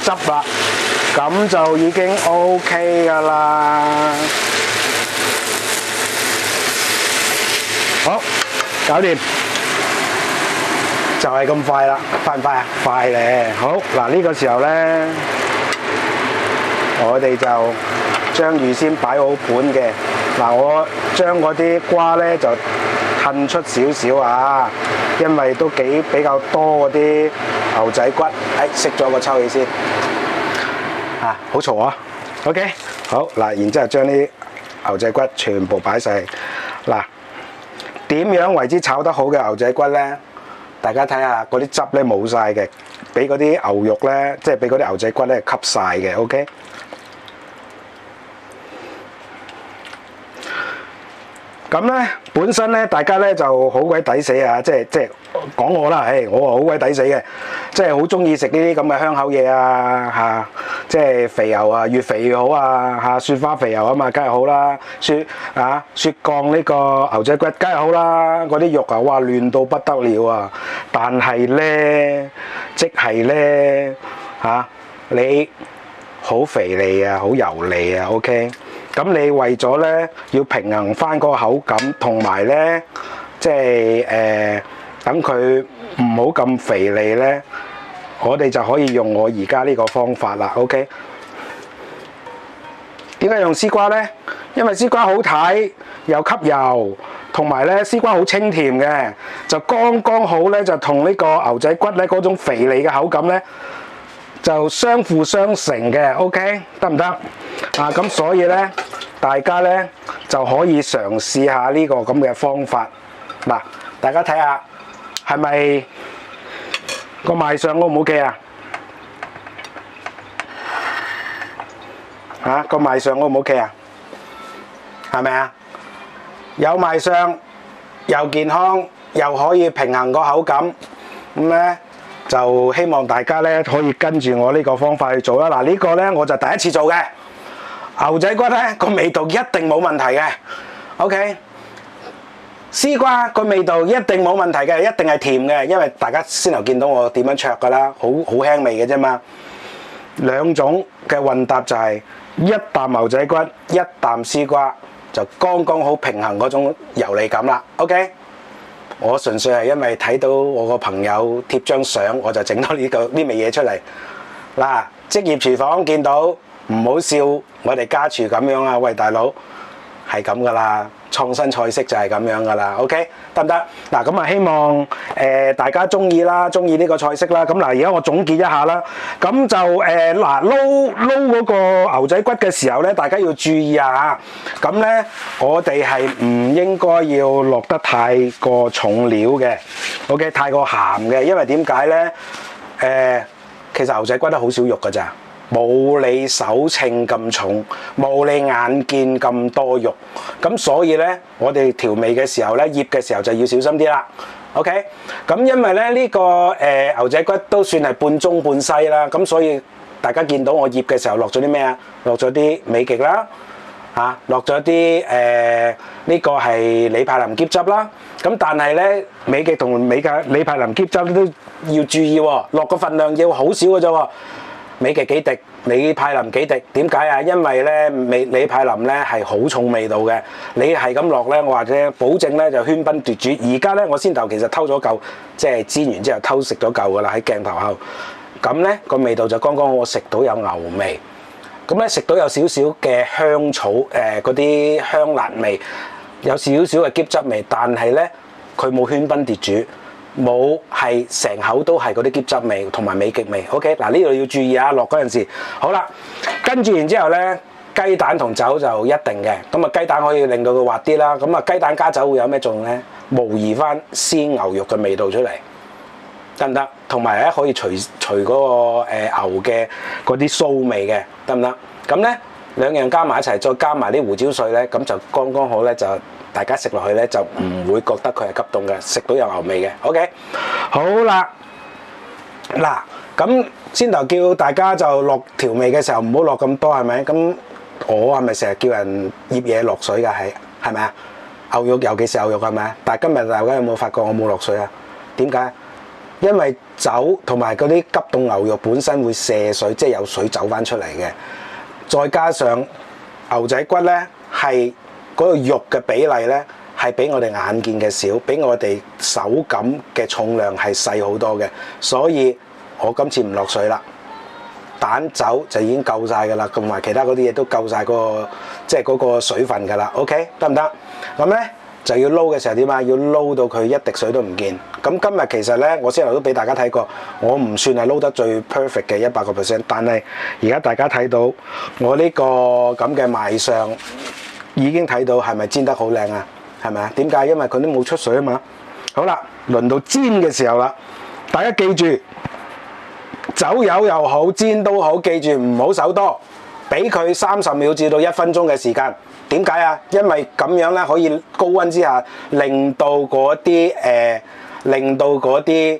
S1: 汁啦，咁就已經 OK 噶啦。好，搞掂，就係咁快啦，快唔快啊？快咧！好，嗱呢個時候咧，我哋就將預先擺好盤嘅。嗱，我將嗰啲瓜咧就褪出少少啊，因為都比較多嗰啲牛仔骨。熄咗個抽氣先，好嘈啊 ！OK， 好嗱，然之後將啲牛仔骨全部擺晒。嗱，點樣為之炒得好嘅牛仔骨咧？大家睇下嗰啲汁咧冇晒嘅，俾嗰啲牛肉咧，即係俾嗰啲牛仔骨咧吸晒嘅。OK。咁咧，本身咧，大家咧就好鬼抵死啊！即係講我啦，我好鬼抵死嘅，即係好中意食呢啲咁嘅香口嘢啊！即係肥油啊，越肥越好啊！雪花肥油啊嘛，梗係好啦！雪降呢個牛仔骨，梗係好啦！嗰啲肉啊，哇，嫩到不得了啊！但係咧，即係咧你好肥膩啊，好油膩啊 ，OK。咁你為咗咧要平衡翻嗰個口感，同埋咧即係等佢唔好咁肥膩咧，我哋就可以用我而家呢個方法啦。OK，點解用絲瓜呢？因為絲瓜好睇，又吸油，同埋咧絲瓜好清甜嘅，就剛剛好咧，就同呢個牛仔骨咧嗰種肥膩嘅口感咧，就相輔相成嘅。OK， 得唔得？啊，咁所以咧，大家咧就可以嘗試下呢個咁嘅方法。嗱，大家睇下係咪個賣相 O 唔 OK 啊？嚇，個賣相 O 唔 OK 啊？係咪啊？有賣相又健康，又可以平衡個口感，咁咧就希望大家咧可以跟住我呢個方法去做啦。嗱，呢個咧我就第一次做嘅牛仔骨咧，個味道一定冇問題嘅。OK， 絲瓜個味道一定冇問題嘅，一定係甜嘅，因為大家先頭見到我點樣灼噶啦，好輕微嘅啫嘛。兩種嘅混搭就係一啖牛仔骨，一啖絲瓜，就剛剛好平衡嗰種油膩感啦。OK， 我純粹係因為睇到我個朋友貼張相，我就整多呢味嘢出嚟。嗱，職業廚房見到唔好笑，我哋家廚咁樣啊！喂，大佬係咁噶啦，創新菜式就係咁樣噶啦。OK， 得唔得？嗱，咁啊希望大家中意啦，中意呢個菜式啦。咁嗱，而家我總結一下啦。咁就嗱撈嗰個牛仔骨嘅時候咧，大家要注意啊。咁咧，我哋係唔應該要落得太過重料嘅。OK， 太過鹹嘅，因為點解咧？其實牛仔骨都好少肉㗎咋。冇你手稱咁重，冇你眼見咁多肉，咁所以咧，我哋調味嘅時候咧，醃嘅時候就要小心啲啦。OK， 咁因為咧呢個牛仔骨都算係半中半西啦，咁所以大家見到我醃嘅時候落咗啲咩啊？落咗啲美極啦，落咗啲呢個係李派林喼汁啦。咁但係咧，美極同李派林喼汁都要注意喎，落個份量要好少嘅啫喎。美極幾滴，李派林幾滴？點解啊？因為咧，李派林咧係好重味道嘅，你係咁落咧，我或者保證咧就喧賓奪主。而家咧，我先頭其實偷咗嚿，即係煎完之後偷食咗嚿噶啦，喺鏡頭後。咁咧個味道就剛剛好，我食到有牛味，咁咧食到有少少嘅香草嗰啲香辣味，有少少嘅喼汁味，但係咧佢冇喧賓奪主。冇係成口都係嗰啲喼汁味同埋美極味。OK， 嗱呢度要注意啊，落嗰陣時。好啦，跟住然之後咧，雞蛋同酒就一定嘅。咁啊雞蛋可以令到佢滑啲啦。咁啊雞蛋加酒會有咩作用咧？模擬翻鮮牛肉嘅味道出嚟，得唔得？同埋咧可以除嗰個牛嘅嗰啲臊味嘅，得唔得？咁咧兩樣加埋一齊，再加埋啲胡椒碎咧，咁就剛剛好咧就。大家食落去咧就唔會覺得佢係急凍嘅，食到有牛味嘅。OK， 好啦，嗱咁先頭叫大家就落調味嘅時候唔好落咁多，係咪？咁我係咪成日叫人醃嘢落水㗎？係咪啊？牛肉尤其是牛肉係咪啊？但係今日大家有冇發覺我冇落水啊？點解？因為酒同埋嗰啲急凍牛肉本身會射水，即係有水走翻出嚟嘅，再加上牛仔骨咧係。嗰個肉嘅比例咧係比我哋眼見嘅少，比我哋手感嘅重量係細好多嘅，所以我今次唔落水啦，蛋酒就已經夠晒㗎啦，同埋其他嗰啲嘢都夠晒個即係嗰個水分㗎啦。OK， 得唔得？咁咧就要撈嘅時候點啊？要撈到佢一滴水都唔見。咁今日其實咧，我先頭都俾大家睇過，我唔算係撈得最 perfect 嘅100%，但係而家大家睇到我呢個咁嘅賣相。已經睇到係咪煎得好靚啊？係咪啊？點解？因為佢都冇出水啊嘛。好啦，輪到煎嘅時候啦，大家記住，走油又好，煎都好，記住唔好手多，俾佢30秒至到1分鐘嘅時間。點解啊？因為咁樣咧可以高溫之下令到嗰啲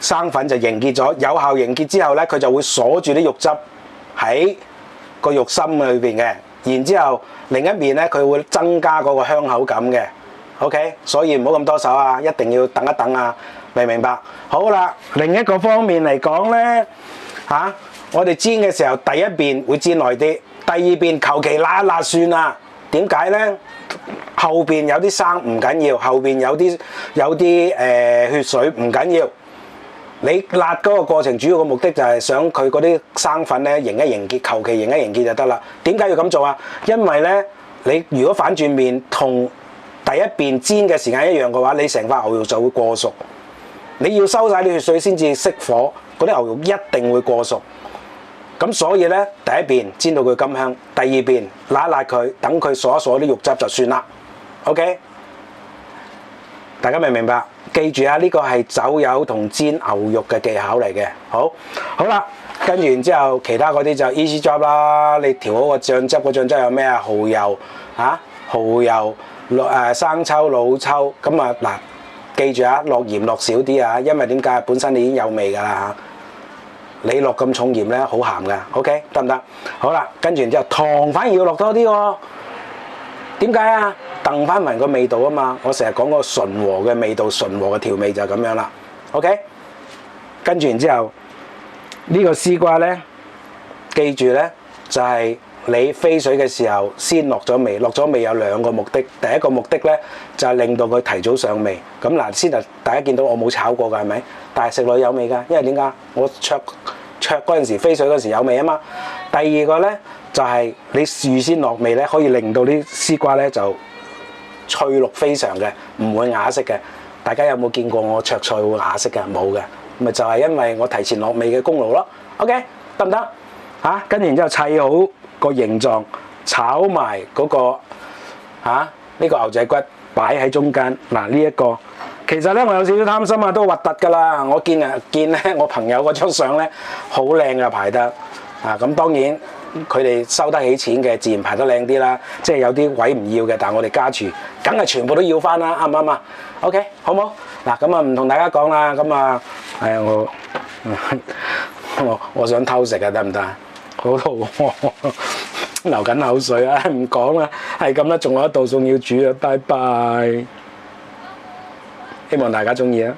S1: 生粉就凝結咗，有效凝結之後咧，佢就會鎖住啲肉汁喺個肉心裏邊嘅。然之後另一面咧，佢會增加嗰個香口感嘅。OK， 所以唔好咁多手啊，一定要等一等啊，明唔明白？好啦，另一個方面嚟講咧，我哋煎嘅時候第一邊會煎耐啲，第二邊求其辣一辣算啦。點解咧？後邊有啲生唔緊要，後邊有啲血水唔緊要，你辣嗰個過程主要嘅目的就係想佢嗰啲生粉咧凝一凝結，求其凝一凝結就得啦。點解要咁做啊？因為咧，你如果反轉面同第一邊煎嘅時間一樣嘅話，你成塊牛肉就會過熟。你要收晒啲血水先至熄火，嗰啲牛肉一定會過熟。咁所以咧，第一邊煎到佢甘香，第二邊辣一辣佢，等佢鎖一鎖啲肉汁就算啦。OK， 大家明唔明白？記住啊，呢個係走油同煎牛肉嘅技巧嚟嘅。好啦，跟住然之後，其他嗰啲就 easy job 啦。你調好個醬汁，個醬汁有咩啊？蠔油啊，蠔油生抽、老抽。咁啊嗱，記住啊，落鹽落少啲啊，因為點解？本身你已經有味㗎啦。你落咁重鹽咧，好鹹㗎。OK， 得唔得？好啦，跟住然之後，糖反而要落多啲喎。點解啊？燉翻勻個味道啊嘛！我成日講個純和嘅味道，純和嘅調味就係咁樣啦。OK， 跟住然之後呢個絲瓜咧，記住咧就係你飛水嘅時候先落咗味，落咗味有兩個目的。第一個目的咧就係令到佢提早上味。咁嗱，先啊，大家見到我冇炒過㗎，係咪？但係食落有味㗎，因為點解？我灼嗰陣時飛水嗰時有味啊嘛。第二個咧就係你預先落味咧，可以令到啲絲瓜咧就翠綠非常嘅，唔會啞色嘅。大家有冇見過我灼菜會啞色嘅？冇嘅，咪就係因為我提前落味嘅功勞咯。OK， 得唔得？跟住然之後砌好個形狀，炒埋嗰個呢個牛仔骨擺喺中間。嗱，呢一個其實咧我有少少貪心啊，都核突㗎啦。我見咧我朋友嗰張相咧好靚嘅排得咁當然。佢哋收得起錢嘅，自然排得靚啲啦。即係有啲位唔要嘅，但係我哋家廚梗係全部都要翻啦，啱唔啱啊 ？OK， 好唔好？嗱，咁啊唔同大家講啦。咁啊，我想偷食啊，得唔得啊？好肚餓，流緊口水啊！唔講啦，係咁啦，仲有一道餸要煮啊，拜拜。希望大家中意啊！